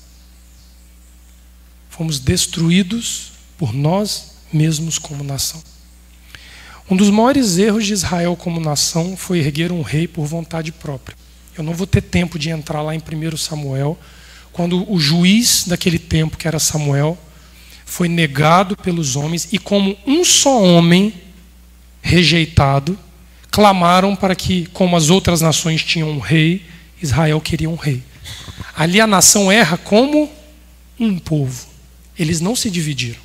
Speaker 1: Fomos destruídos por nós mesmos como nação. Um dos maiores erros de Israel como nação foi erguer um rei por vontade própria. Eu não vou ter tempo de entrar lá em 1 Samuel, quando o juiz daquele tempo, que era Samuel, foi negado pelos homens, e como um só homem rejeitado, clamaram para que, como as outras nações tinham um rei, Israel queria um rei. Ali a nação erra como um povo. Eles não se dividiram.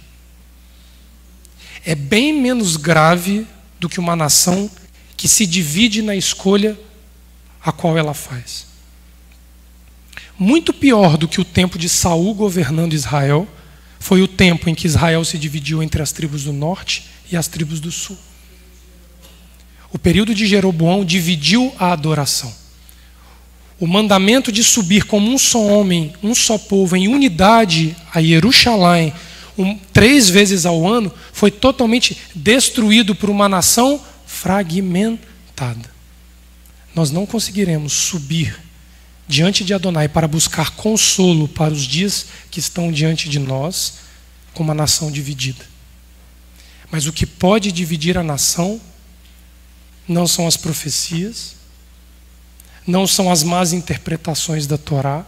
Speaker 1: É bem menos grave do que uma nação que se divide na escolha a qual ela faz. Muito pior do que o tempo de Saul governando Israel foi o tempo em que Israel se dividiu entre as tribos do norte e as tribos do sul. O período de Jeroboão dividiu a adoração. O mandamento de subir como um só homem, um só povo, em unidade a Jerusalém, 3 vezes ao ano, foi totalmente destruído por uma nação fragmentada. Nós não conseguiremos subir diante de Adonai para buscar consolo para os dias que estão diante de nós com uma nação dividida. Mas o que pode dividir a nação não são as profecias, não são as más interpretações da Torá,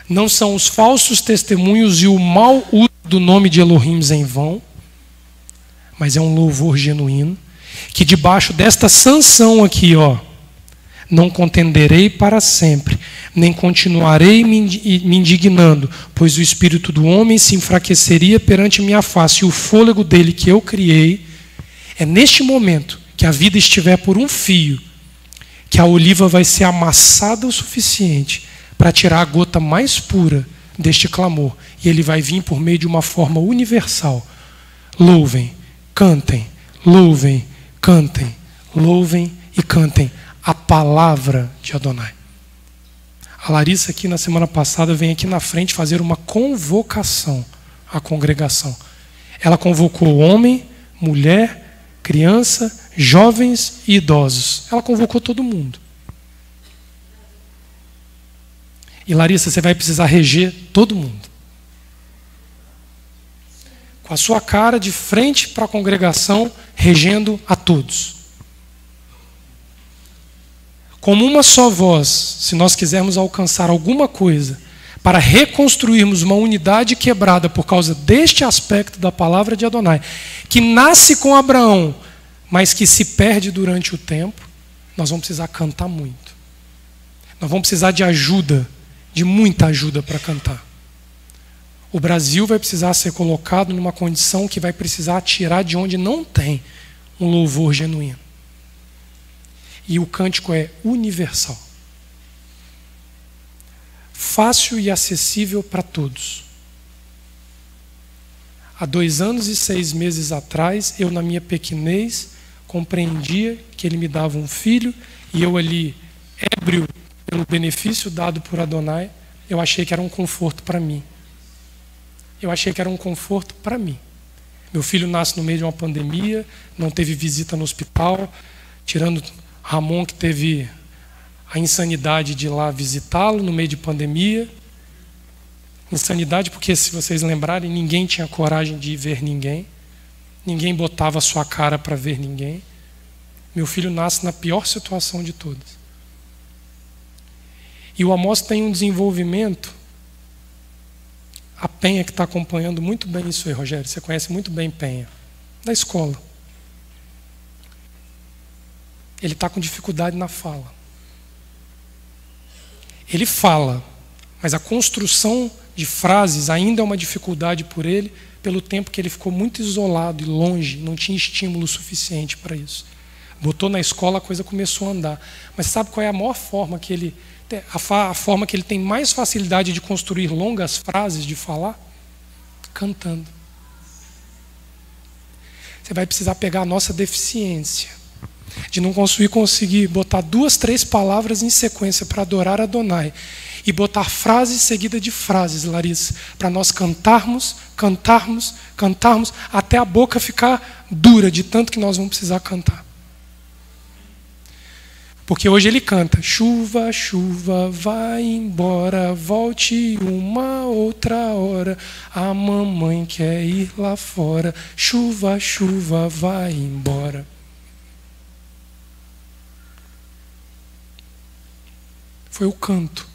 Speaker 1: não são os falsos testemunhos e o mau uso do nome de Elohim em vão, mas é um louvor genuíno, que debaixo desta sanção aqui, não contenderei para sempre, nem continuarei me indignando, pois o espírito do homem se enfraqueceria perante minha face, e o fôlego dele que eu criei, É neste momento que a vida estiver por um fio, que a oliva vai ser amassada o suficiente para tirar a gota mais pura deste clamor. E ele vai vir por meio de uma forma universal. Louvem, cantem, louvem, cantem, louvem e cantem a palavra de Adonai. A Larissa aqui na semana passada vem aqui na frente fazer uma convocação à congregação. Ela convocou homem, mulher, criança, jovens e idosos. Ela convocou todo mundo. E Larissa, você vai precisar reger todo mundo. Com a sua cara de frente para a congregação, regendo a todos. Como uma só voz, se nós quisermos alcançar alguma coisa, para reconstruirmos uma unidade quebrada por causa deste aspecto da palavra de Adonai, que nasce com Abraão, mas que se perde durante o tempo, nós vamos precisar cantar muito. Nós vamos precisar de ajuda, de muita ajuda para cantar. O Brasil vai precisar ser colocado numa condição que vai precisar tirar de onde não tem um louvor genuíno. E o cântico é universal. Fácil e acessível para todos. Há 2 anos e 6 meses atrás, eu na minha pequenez, compreendia que ele me dava um filho, e eu ali, ébrio pelo benefício dado por Adonai, eu achei que era um conforto para mim. Eu achei que era um conforto para mim. Meu filho nasce no meio de uma pandemia, não teve visita no hospital, tirando Ramon, que teve a insanidade de ir lá visitá-lo no meio de pandemia. Insanidade porque, se vocês lembrarem, ninguém tinha coragem de ir ver ninguém. Ninguém botava a sua cara para ver ninguém. Meu filho nasce na pior situação de todas. E o Amós tem um desenvolvimento. A Penha, que está acompanhando muito bem isso aí, Rogério. Você conhece muito bem Penha. Da escola. Ele está com dificuldade na fala. Ele fala, mas a construção de frases ainda é uma dificuldade por ele, pelo tempo que ele ficou muito isolado e longe, não tinha estímulo suficiente para isso. Botou na escola, a coisa começou a andar. Mas sabe qual é a maior forma que ele... A forma que ele tem mais facilidade de construir longas frases, de falar? Cantando. Você vai precisar pegar a nossa deficiência de não conseguir botar 2, 3 palavras em sequência para adorar Adonai e botar frases seguidas de frases, Larissa, para nós cantarmos, até a boca ficar dura de tanto que nós vamos precisar cantar. Porque hoje ele canta: chuva, chuva, vai embora, volte uma outra hora, a mamãe quer ir lá fora, chuva, chuva, vai embora. Foi o canto.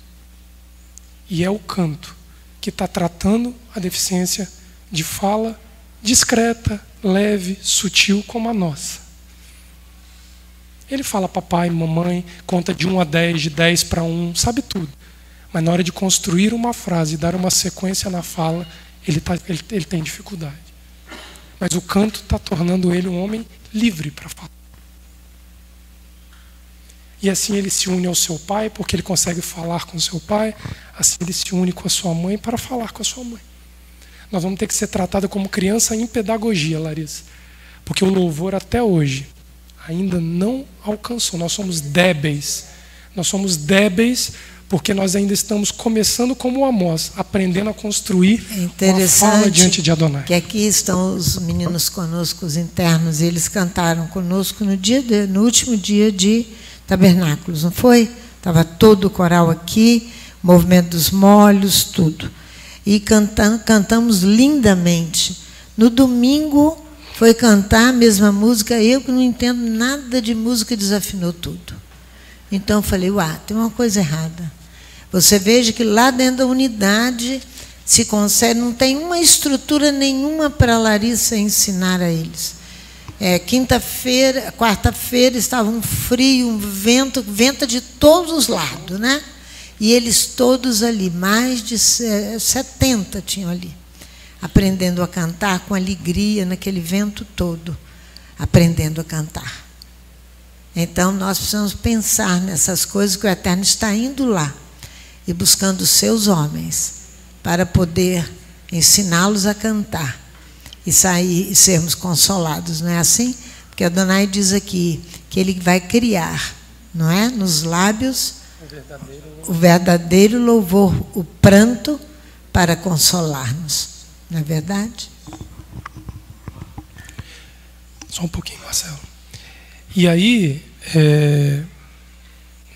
Speaker 1: E é o canto que está tratando a deficiência de fala discreta, leve, sutil como a nossa. Ele fala papai, mamãe, conta de 1 a 10, de 10 para 1, sabe tudo. Mas na hora de construir uma frase e dar uma sequência na fala, ele tem dificuldade. Mas o canto está tornando ele um homem livre para falar. E assim ele se une ao seu pai, porque ele consegue falar com o seu pai. Assim ele se une com a sua mãe para falar com a sua mãe. Nós vamos ter que ser tratados como criança em pedagogia, Larissa. Porque o louvor até hoje ainda não alcançou. Nós somos débeis. Nós somos débeis porque nós ainda estamos começando como o Amós, aprendendo a construir uma fala diante de Adonai.
Speaker 3: Que aqui estão os meninos conosco, os internos, e eles cantaram conosco no último dia de Tabernáculos, não foi? Estava todo o coral aqui, movimento dos molhos, tudo. E cantamos lindamente. No domingo foi cantar a mesma música, eu que não entendo nada de música, desafinou tudo. Então eu falei, tem uma coisa errada. Você veja que lá dentro da unidade se consegue, não tem uma estrutura nenhuma para a Larissa ensinar a eles. Quarta-feira estava um frio, um vento de todos os lados, né? E eles todos ali, mais de 70 tinham ali, aprendendo a cantar com alegria naquele vento todo. aprendendo a cantar. Então, nós precisamos pensar nessas coisas, que o Eterno está indo lá e buscando os seus homens para poder ensiná-los a cantar e sair e sermos consolados, não é assim? Porque Adonai diz aqui que Ele vai criar, não é? Nos lábios o verdadeiro louvor, o pranto para consolar-nos, não é verdade?
Speaker 1: Só um pouquinho, Marcelo. E aí,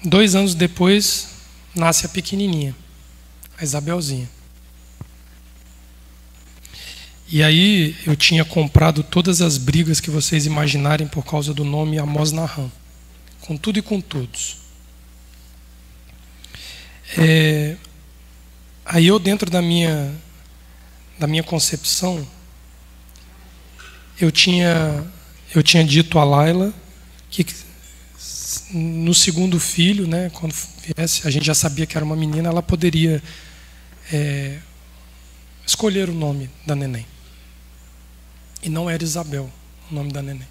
Speaker 1: 2 anos depois, nasce a pequenininha, a Isabelzinha. E aí eu tinha comprado todas as brigas que vocês imaginarem por causa do nome Amos Naham, com tudo e com todos. Aí eu, dentro da minha concepção, eu tinha dito a Laila que no segundo filho, né, quando viesse, a gente já sabia que era uma menina, ela poderia escolher o nome da neném. E não era Isabel o nome da neném.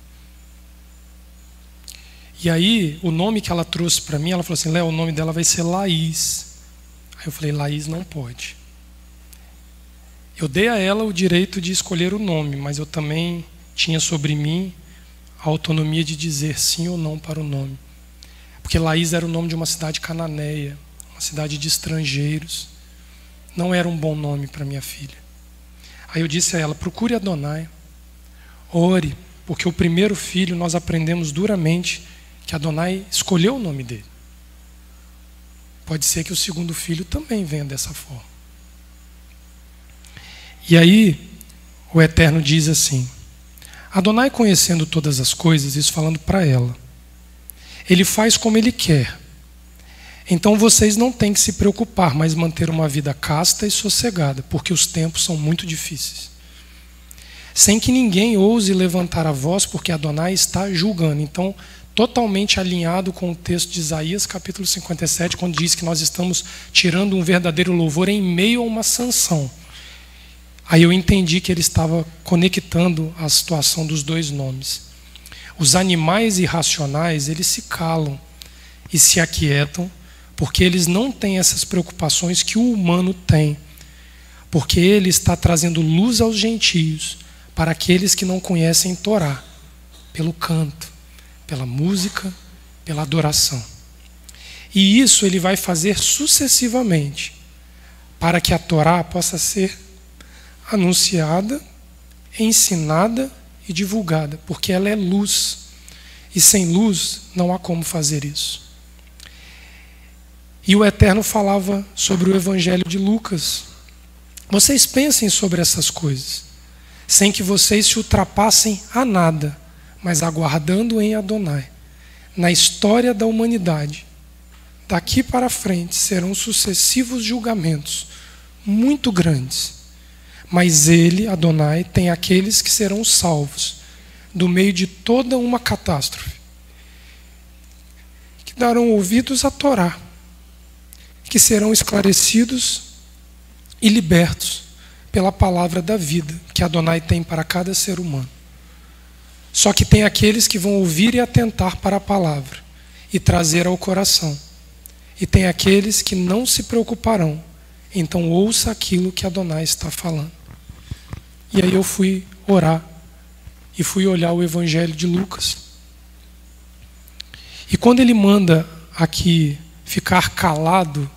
Speaker 1: E aí, o nome que ela trouxe para mim, ela falou assim: Léo, o nome dela vai ser Laís. Aí eu falei: Laís não pode. Eu dei a ela o direito de escolher o nome, mas eu também tinha sobre mim a autonomia de dizer sim ou não para o nome. Porque Laís era o nome de uma cidade cananeia, uma cidade de estrangeiros. Não era um bom nome para minha filha. Aí eu disse a ela: procure Adonai, ore, porque o primeiro filho nós aprendemos duramente que Adonai escolheu o nome dele. Pode ser que o segundo filho também venha dessa forma. E aí o Eterno diz assim: Adonai, conhecendo todas as coisas, isso falando para ela, Ele faz como Ele quer. Então vocês não têm que se preocupar, mas manter uma vida casta e sossegada, porque os tempos são muito difíceis. Sem que ninguém ouse levantar a voz, porque Adonai está julgando. Então, totalmente alinhado com o texto de Isaías, capítulo 57, quando diz que nós estamos tirando um verdadeiro louvor em meio a uma sanção. Aí eu entendi que ele estava conectando a situação dos dois nomes. Os animais irracionais, eles se calam e se aquietam, porque eles não têm essas preocupações que o humano tem. Porque ele está trazendo luz aos gentios, para aqueles que não conhecem Torá, pelo canto, pela música, pela adoração. E isso ele vai fazer sucessivamente, para que a Torá possa ser anunciada, ensinada e divulgada, porque ela é luz, e sem luz não há como fazer isso. E o Eterno falava sobre o Evangelho de Lucas. Vocês pensem sobre essas coisas, sem que vocês se ultrapassem a nada, mas aguardando em Adonai. Na história da humanidade, daqui para frente serão sucessivos julgamentos muito grandes, mas Ele, Adonai, tem aqueles que serão salvos do meio de toda uma catástrofe, que darão ouvidos à Torá, que serão esclarecidos e libertos pela palavra da vida que Adonai tem para cada ser humano. Só que tem aqueles que vão ouvir e atentar para a palavra e trazer ao coração. E tem aqueles que não se preocuparão. Então ouça aquilo que Adonai está falando. E aí eu fui orar e fui olhar o Evangelho de Lucas. E quando ele manda aqui ficar calado,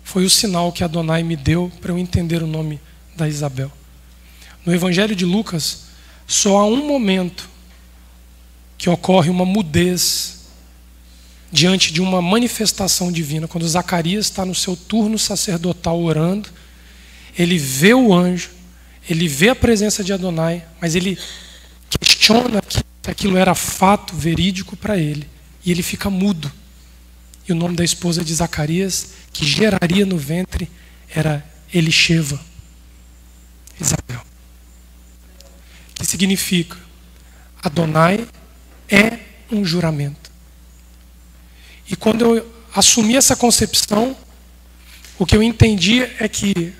Speaker 1: foi o sinal que Adonai me deu para eu entender o nome da Isabel. No Evangelho de Lucas, só há um momento que ocorre uma mudez diante de uma manifestação divina. Quando Zacarias está no seu turno sacerdotal orando, ele vê o anjo, ele vê a presença de Adonai, mas ele questiona que aquilo era fato verídico para ele, e ele fica mudo. E o nome da esposa de Zacarias, que geraria no ventre, era Elisheva, Isabel. Que significa: Adonai é um juramento. E quando eu assumi essa concepção, o que eu entendi é que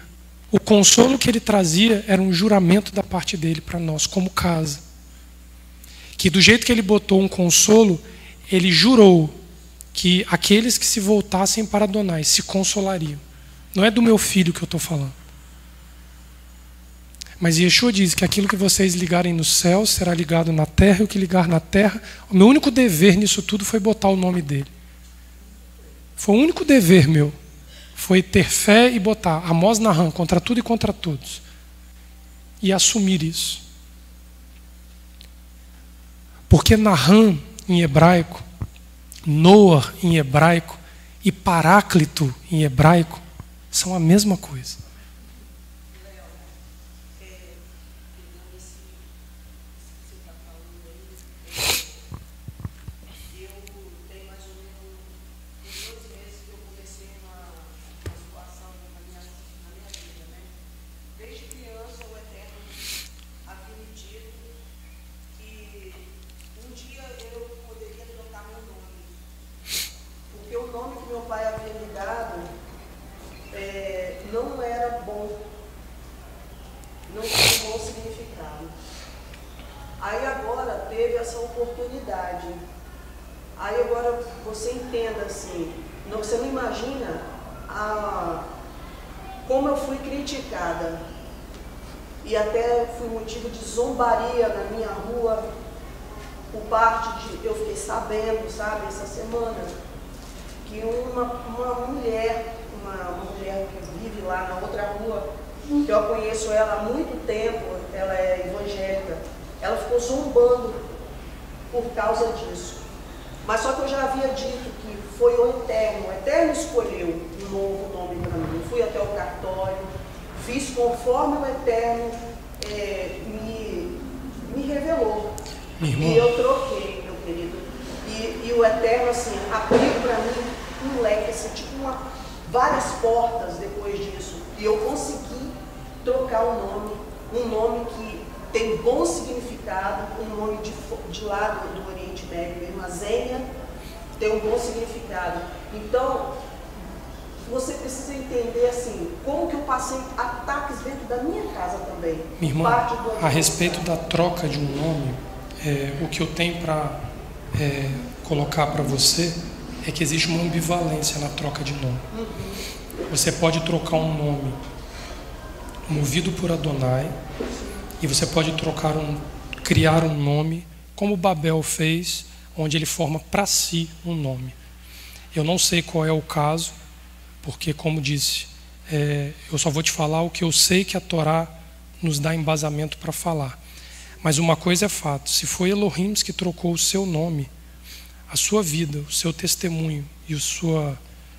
Speaker 1: o consolo que ele trazia era um juramento da parte dele para nós, como casa. que do jeito que ele botou um consolo, ele jurou que aqueles que se voltassem para Adonai se consolariam. Não é do meu filho que eu estou falando. Mas Yeshua diz que aquilo que vocês ligarem no céu será ligado na terra, e o que ligar na terra... O meu único dever nisso tudo foi botar o nome dele. Foi o único dever meu. Foi ter fé e botar Amos Naham contra tudo e contra todos. E assumir isso. Porque Naham em hebraico, Noah em hebraico e Paráclito em hebraico são a mesma coisa.
Speaker 4: Aí agora você entenda assim, você não imagina como eu fui criticada e até fui motivo de zombaria na minha rua, por parte de, eu fiquei sabendo, sabe, essa semana, que uma mulher que vive lá na outra rua, que eu conheço ela há muito tempo, ela é evangélica, ela ficou zombando por causa disso. Mas só que eu já havia dito que foi o Eterno escolheu um novo nome para mim. Eu fui até o cartório, fiz conforme o Eterno me revelou. E eu troquei, meu querido. E o Eterno, assim, abriu para mim um leque, assim, tipo várias portas depois disso. E eu consegui trocar um nome que tem bom significado, um nome de lá do Oriente Médio, mesmo, Zênia, tem um bom significado. Então, você precisa entender assim, como que eu passei ataques dentro da minha casa também.
Speaker 1: Minha irmã, a respeito da troca de um nome, o que eu tenho para colocar para você é que existe uma ambivalência na troca de nome. Você pode trocar um nome movido por Adonai, e você pode criar um nome, como Babel fez, onde ele forma para si um nome. Eu não sei qual é o caso, porque, como disse, eu só vou te falar o que eu sei que a Torá nos dá embasamento para falar. Mas uma coisa é fato, se foi Elohim que trocou o seu nome, a sua vida, o seu testemunho e a sua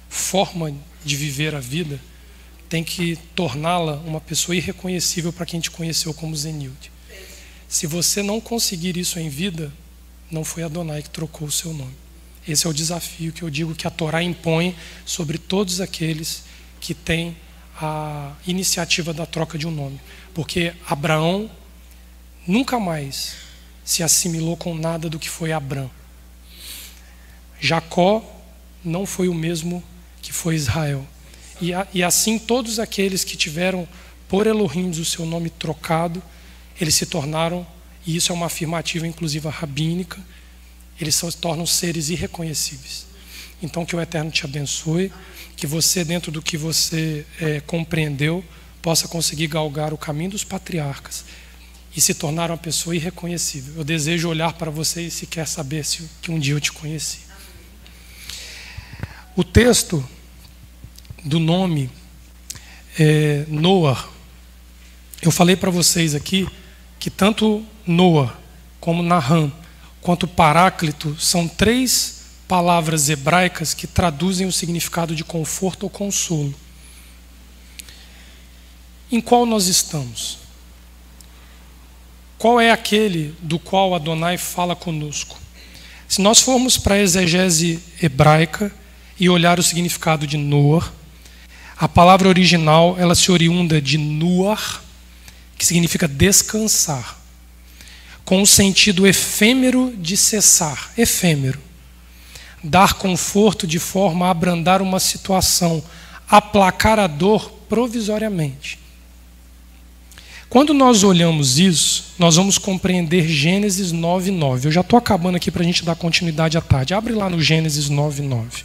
Speaker 1: forma de viver a vida, tem que torná-la uma pessoa irreconhecível para quem te conheceu como Zenilde. Se você não conseguir isso em vida, não foi Adonai que trocou o seu nome. Esse é o desafio que eu digo que a Torá impõe sobre todos aqueles que têm a iniciativa da troca de um nome. Porque Abraão nunca mais se assimilou com nada do que foi Abrão. Jacó não foi o mesmo que foi Israel. E assim todos aqueles que tiveram por Elohim o seu nome trocado, eles se tornaram, e isso é uma afirmativa inclusive rabínica, eles se tornam seres irreconhecíveis. Então que o Eterno te abençoe, que você, dentro do que você compreendeu, possa conseguir galgar o caminho dos patriarcas e se tornar uma pessoa irreconhecível. Eu desejo olhar para você e se quer saber que um dia eu te conheci. O texto do nome Noah, eu falei para vocês aqui que tanto Noah como Naham quanto Paráclito são três palavras hebraicas que traduzem o significado de conforto ou consolo. Em qual nós estamos? Qual é aquele do qual Adonai fala conosco? Se nós formos para a exegese hebraica e olhar o significado de Noah, a palavra original, ela se oriunda de nuar, que significa descansar, com o sentido efêmero de cessar, efêmero. Dar conforto de forma a abrandar uma situação, aplacar a dor provisoriamente. Quando nós olhamos isso, nós vamos compreender Gênesis 9:9. Eu já estou acabando aqui para a gente dar continuidade à tarde. Abre lá no Gênesis 9:9.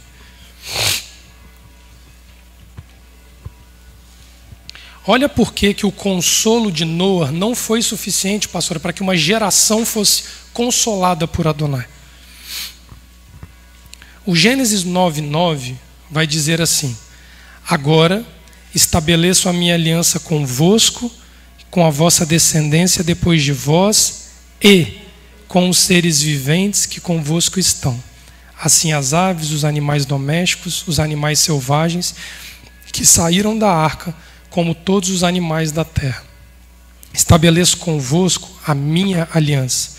Speaker 1: Olha por que o consolo de Noa não foi suficiente, pastor, para que uma geração fosse consolada por Adonai. O Gênesis 9:9 vai dizer assim: agora estabeleço a minha aliança convosco, com a vossa descendência depois de vós e com os seres viventes que convosco estão. Assim as aves, os animais domésticos, os animais selvagens que saíram da arca, como todos os animais da terra. Estabeleço convosco a minha aliança.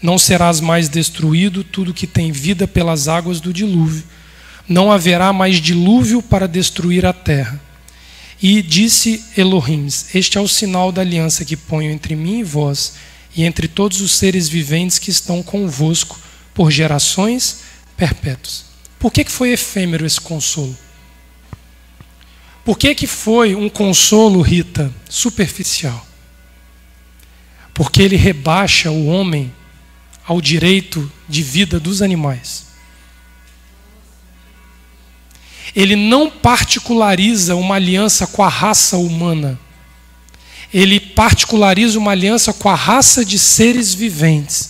Speaker 1: Não serás mais destruído tudo que tem vida pelas águas do dilúvio. Não haverá mais dilúvio para destruir a terra. E disse Elohim: este é o sinal da aliança que ponho entre mim e vós, e entre todos os seres viventes que estão convosco, por gerações perpétuas. Por que foi efêmero esse consolo? Por que foi um consolo, Rita, superficial? Porque ele rebaixa o homem ao direito de vida dos animais. Ele não particulariza uma aliança com a raça humana. Ele particulariza uma aliança com a raça de seres viventes.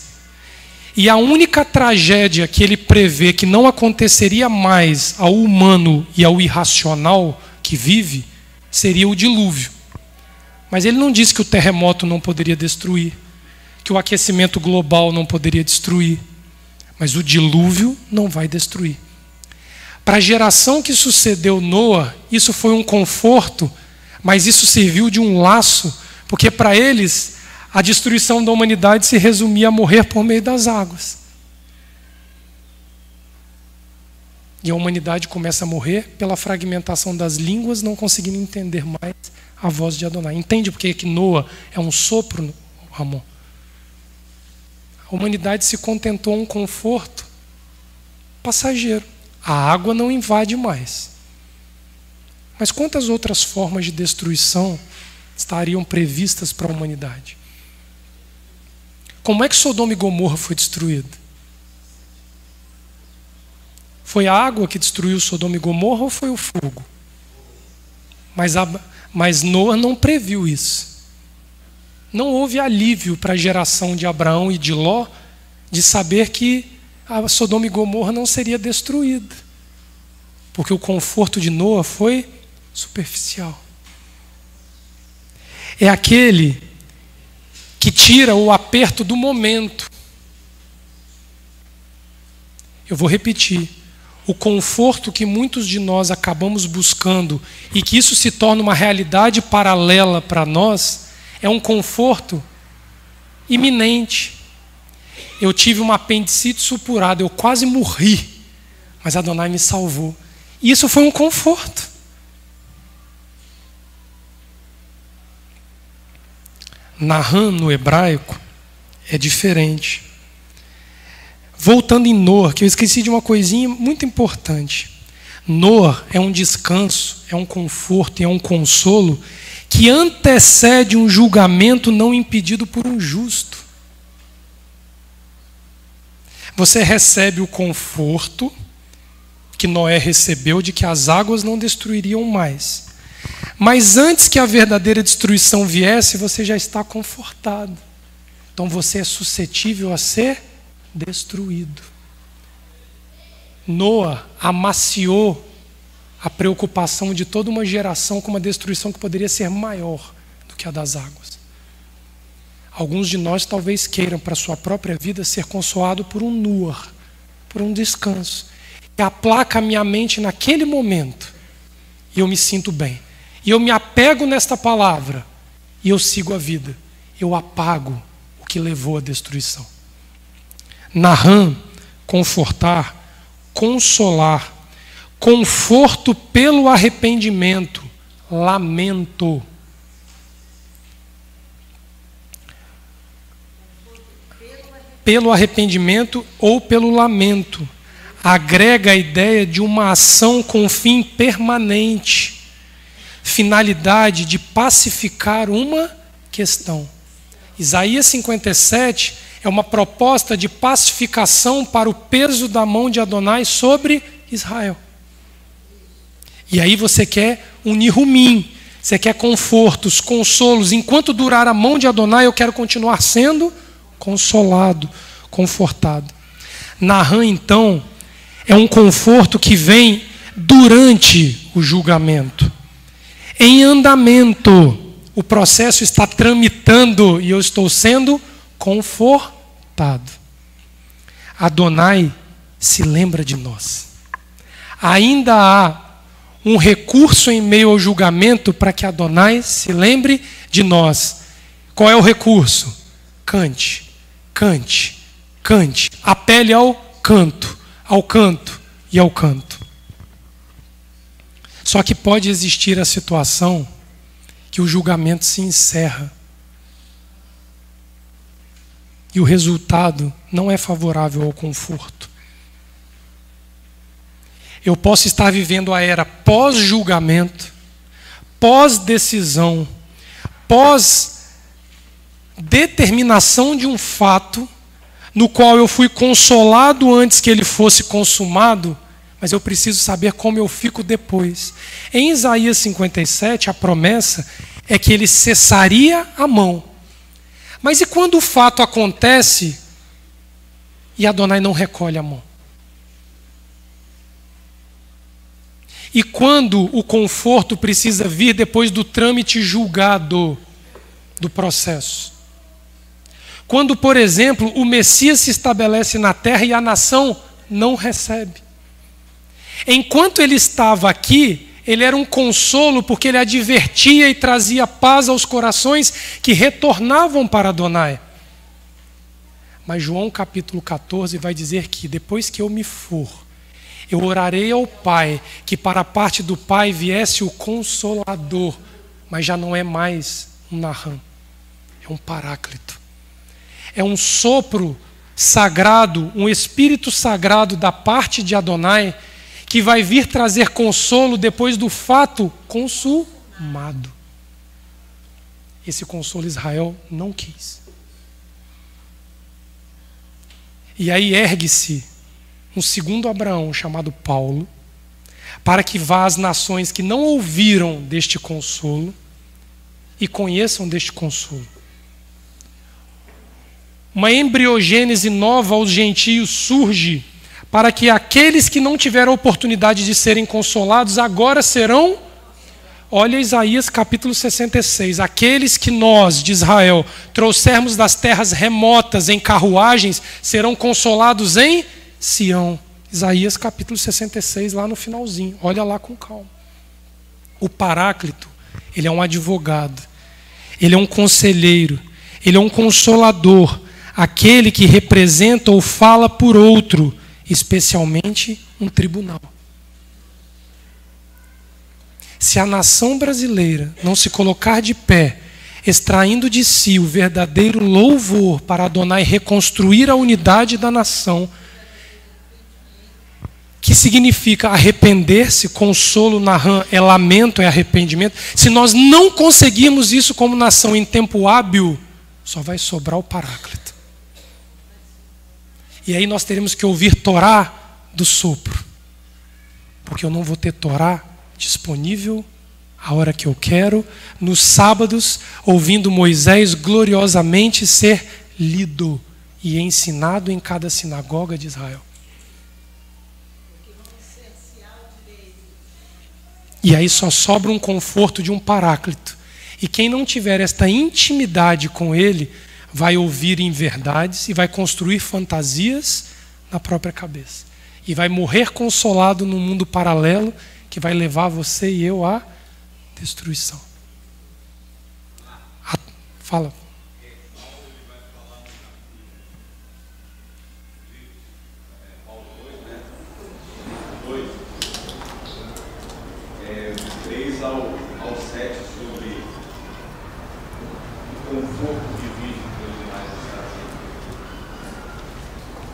Speaker 1: E a única tragédia que ele prevê que não aconteceria mais ao humano e ao irracional que vive, seria o dilúvio. Mas ele não disse que o terremoto não poderia destruir, que o aquecimento global não poderia destruir, mas o dilúvio não vai destruir. Para a geração que sucedeu Noa, isso foi um conforto, mas isso serviu de um laço, porque para eles a destruição da humanidade se resumia a morrer por meio das águas. E a humanidade começa a morrer pela fragmentação das línguas, não conseguindo entender mais a voz de Adonai. Entende por que Noa é um sopro, Ramon? A humanidade se contentou a um conforto passageiro. A água não invade mais. Mas quantas outras formas de destruição estariam previstas para a humanidade? Como é que Sodoma e Gomorra foi destruída? Foi a água que destruiu Sodoma e Gomorra ou foi o fogo? Mas Noa não previu isso. Não houve alívio para a geração de Abraão e de Ló de saber que a Sodoma e Gomorra não seria destruída. Porque o conforto de Noa foi superficial. É aquele que tira o aperto do momento. Eu vou repetir. O conforto que muitos de nós acabamos buscando e que isso se torna uma realidade paralela para nós, é um conforto iminente. Eu tive uma apendicite supurada, eu quase morri, mas Adonai me salvou. E isso foi um conforto. Naham, no hebraico, é diferente. Voltando em Noa, que eu esqueci de uma coisinha muito importante. Noa é um descanso, é um conforto e é um consolo que antecede um julgamento não impedido por um justo. Você recebe o conforto que Noé recebeu de que as águas não destruiriam mais. Mas antes que a verdadeira destruição viesse, você já está confortado. Então você é suscetível a ser destruído. Noa amaciou a preocupação de toda uma geração com uma destruição que poderia ser maior do que a das águas. Alguns de nós talvez queiram para a sua própria vida ser consolado por um nuar, por um descanso. E aplaca a minha mente naquele momento e eu me sinto bem. E eu me apego nesta palavra e eu sigo a vida. Eu apago o que levou à destruição. Naham, confortar, consolar, conforto pelo arrependimento, lamento. Pelo arrependimento ou pelo lamento. Agrega a ideia de uma ação com fim permanente, finalidade de pacificar uma questão. Isaías 57 é uma proposta de pacificação para o peso da mão de Adonai sobre Israel. E aí você quer um nihumim, você quer confortos, consolos. Enquanto durar a mão de Adonai, eu quero continuar sendo consolado, confortado. Naham, então, é um conforto que vem durante o julgamento. Em andamento, o processo está tramitando e eu estou sendo confortado. Adonai se lembra de nós. Ainda há um recurso em meio ao julgamento para que Adonai se lembre de nós. Qual é o recurso? Cante, cante, cante. Apele ao canto e ao canto. Só que pode existir a situação que o julgamento se encerra e o resultado não é favorável ao conforto. Eu posso estar vivendo a era pós-julgamento, pós-decisão, pós-determinação de um fato, no qual eu fui consolado antes que ele fosse consumado, mas eu preciso saber como eu fico depois. Em Isaías 57, a promessa é que ele cessaria a mão. Mas e quando o fato acontece e Adonai não recolhe a mão? E quando o conforto precisa vir depois do trâmite julgado do processo? Quando, por exemplo, o Messias se estabelece na terra e a nação não recebe. Enquanto ele estava aqui, ele era um consolo porque ele advertia e trazia paz aos corações que retornavam para Adonai. Mas João capítulo 14 vai dizer que depois que eu me for, eu orarei ao Pai, que para a parte do Pai viesse o Consolador, mas já não é mais um Naham, é um Paráclito. É um sopro sagrado, um espírito sagrado da parte de Adonai, que vai vir trazer consolo depois do fato consumado. Esse consolo Israel não quis. E aí ergue-se um segundo Abraão, chamado Paulo, para que vá às nações que não ouviram deste consolo e conheçam deste consolo. Uma embriogênese nova aos gentios surge para que aqueles que não tiveram a oportunidade de serem consolados agora serão. Olha Isaías capítulo 66. Aqueles que nós, de Israel, trouxermos das terras remotas em carruagens, serão consolados em Sião. Isaías capítulo 66, lá no finalzinho. Olha lá com calma. O Paráclito, ele é um advogado, ele é um conselheiro, ele é um consolador, aquele que representa ou fala por outro, especialmente um tribunal. Se a nação brasileira não se colocar de pé, extraindo de si o verdadeiro louvor para Adonai reconstruir a unidade da nação, que significa arrepender-se, consolo, Naham, é lamento, é arrependimento. Se nós não conseguirmos isso como nação em tempo hábil, só vai sobrar o Paráclito. E aí nós teremos que ouvir Torá do sopro, porque eu não vou ter Torá disponível a hora que eu quero, nos sábados, ouvindo Moisés gloriosamente ser lido e ensinado em cada sinagoga de Israel. E aí só sobra um conforto de um Paráclito. E quem não tiver esta intimidade com ele, vai ouvir inverdades e vai construir fantasias na própria cabeça. E vai morrer consolado num mundo paralelo que vai levar você e eu à destruição. Fala.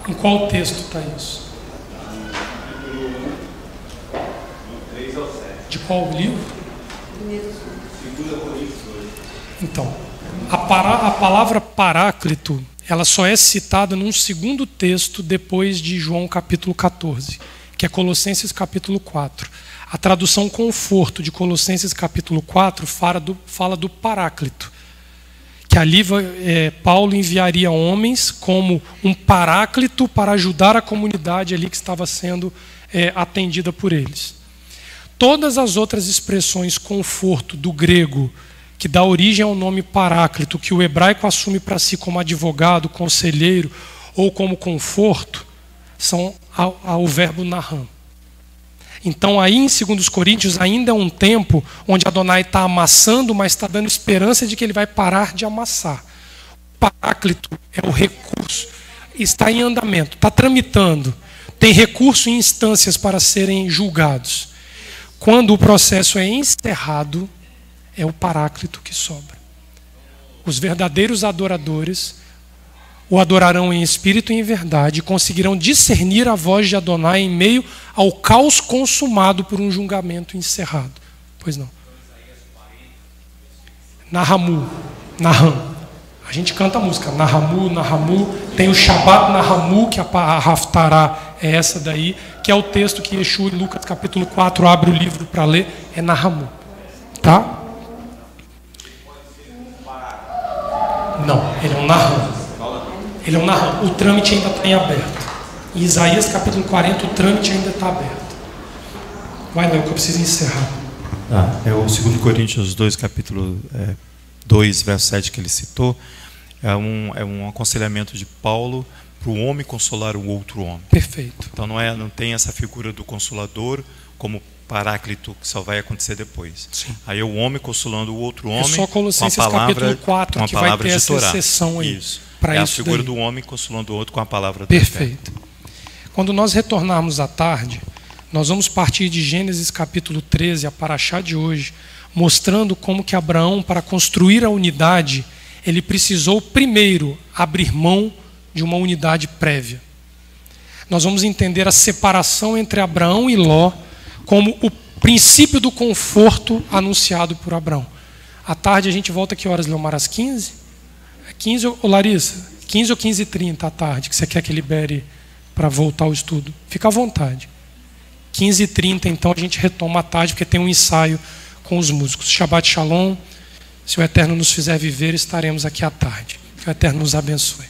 Speaker 1: Em qual texto está isso?
Speaker 5: Do 3 ao 7.
Speaker 1: De qual livro?
Speaker 5: 2 Coríntios 2.
Speaker 1: Então, A palavra paráclito, ela só é citada num segundo texto depois de João capítulo 14, que é Colossenses capítulo 4. A tradução conforto de Colossenses capítulo 4 fala do paráclito, que ali Paulo enviaria homens como um paráclito para ajudar a comunidade ali que estava sendo atendida por eles. Todas as outras expressões conforto do grego, que dá origem ao nome paráclito, que o hebraico assume para si como advogado, conselheiro ou como conforto, são ao verbo naham. Então aí em 2 Coríntios ainda é um tempo onde Adonai está amassando, mas está dando esperança de que ele vai parar de amassar. O paráclito é o recurso, está em andamento, está tramitando, tem recurso e instâncias para serem julgados. Quando o processo é encerrado, é o paráclito que sobra. Os verdadeiros adoradores o adorarão em espírito e em verdade e conseguirão discernir a voz de Adonai em meio ao caos consumado por um julgamento encerrado. Pois não. Nahamu, Naham. A gente canta a música Nahamu, Nahamu. Tem o Shabbat Nahamu, que a Haftará é essa daí, que é o texto que Yeshua em Lucas capítulo 4 abre o livro para ler, é Nahamu. Tá? Não, ele é um Naham. Ele é um Naham. O trâmite ainda está em aberto. Em Isaías capítulo 40, o trâmite ainda está aberto. Vai, Léo, que eu preciso encerrar.
Speaker 2: É o 2 Coríntios 2, capítulo 2, verso 7 que ele citou. É um aconselhamento de Paulo para o homem consolar o outro homem.
Speaker 1: Perfeito.
Speaker 2: Então não tem essa figura do consolador como paráclito que só vai acontecer depois.
Speaker 1: Sim.
Speaker 2: Aí é o homem consolando o outro homem.
Speaker 1: É só Colossenses capítulo 4 que vai ter essa exceção aí.
Speaker 2: Isso.
Speaker 1: Para
Speaker 2: é
Speaker 1: isso
Speaker 2: a figura
Speaker 1: daí.
Speaker 2: do homem consolando o outro com a palavra do
Speaker 1: Perfeito. Quando nós retornarmos à tarde, nós vamos partir de Gênesis capítulo 13, a paraxá de hoje, mostrando como que Abraão, para construir a unidade, ele precisou primeiro abrir mão de uma unidade prévia. Nós vamos entender a separação entre Abraão e Ló como o princípio do conforto anunciado por Abraão. À tarde a gente volta que horas, Leomar? Às 15? 15 ou Larissa? 15 ou 15h30 à tarde, que você quer que libere para voltar ao estudo? Fica à vontade. 15h30, então, a gente retoma à tarde, porque tem um ensaio com os músicos. Shabbat Shalom. Se o Eterno nos fizer viver, estaremos aqui à tarde. Que o Eterno nos abençoe.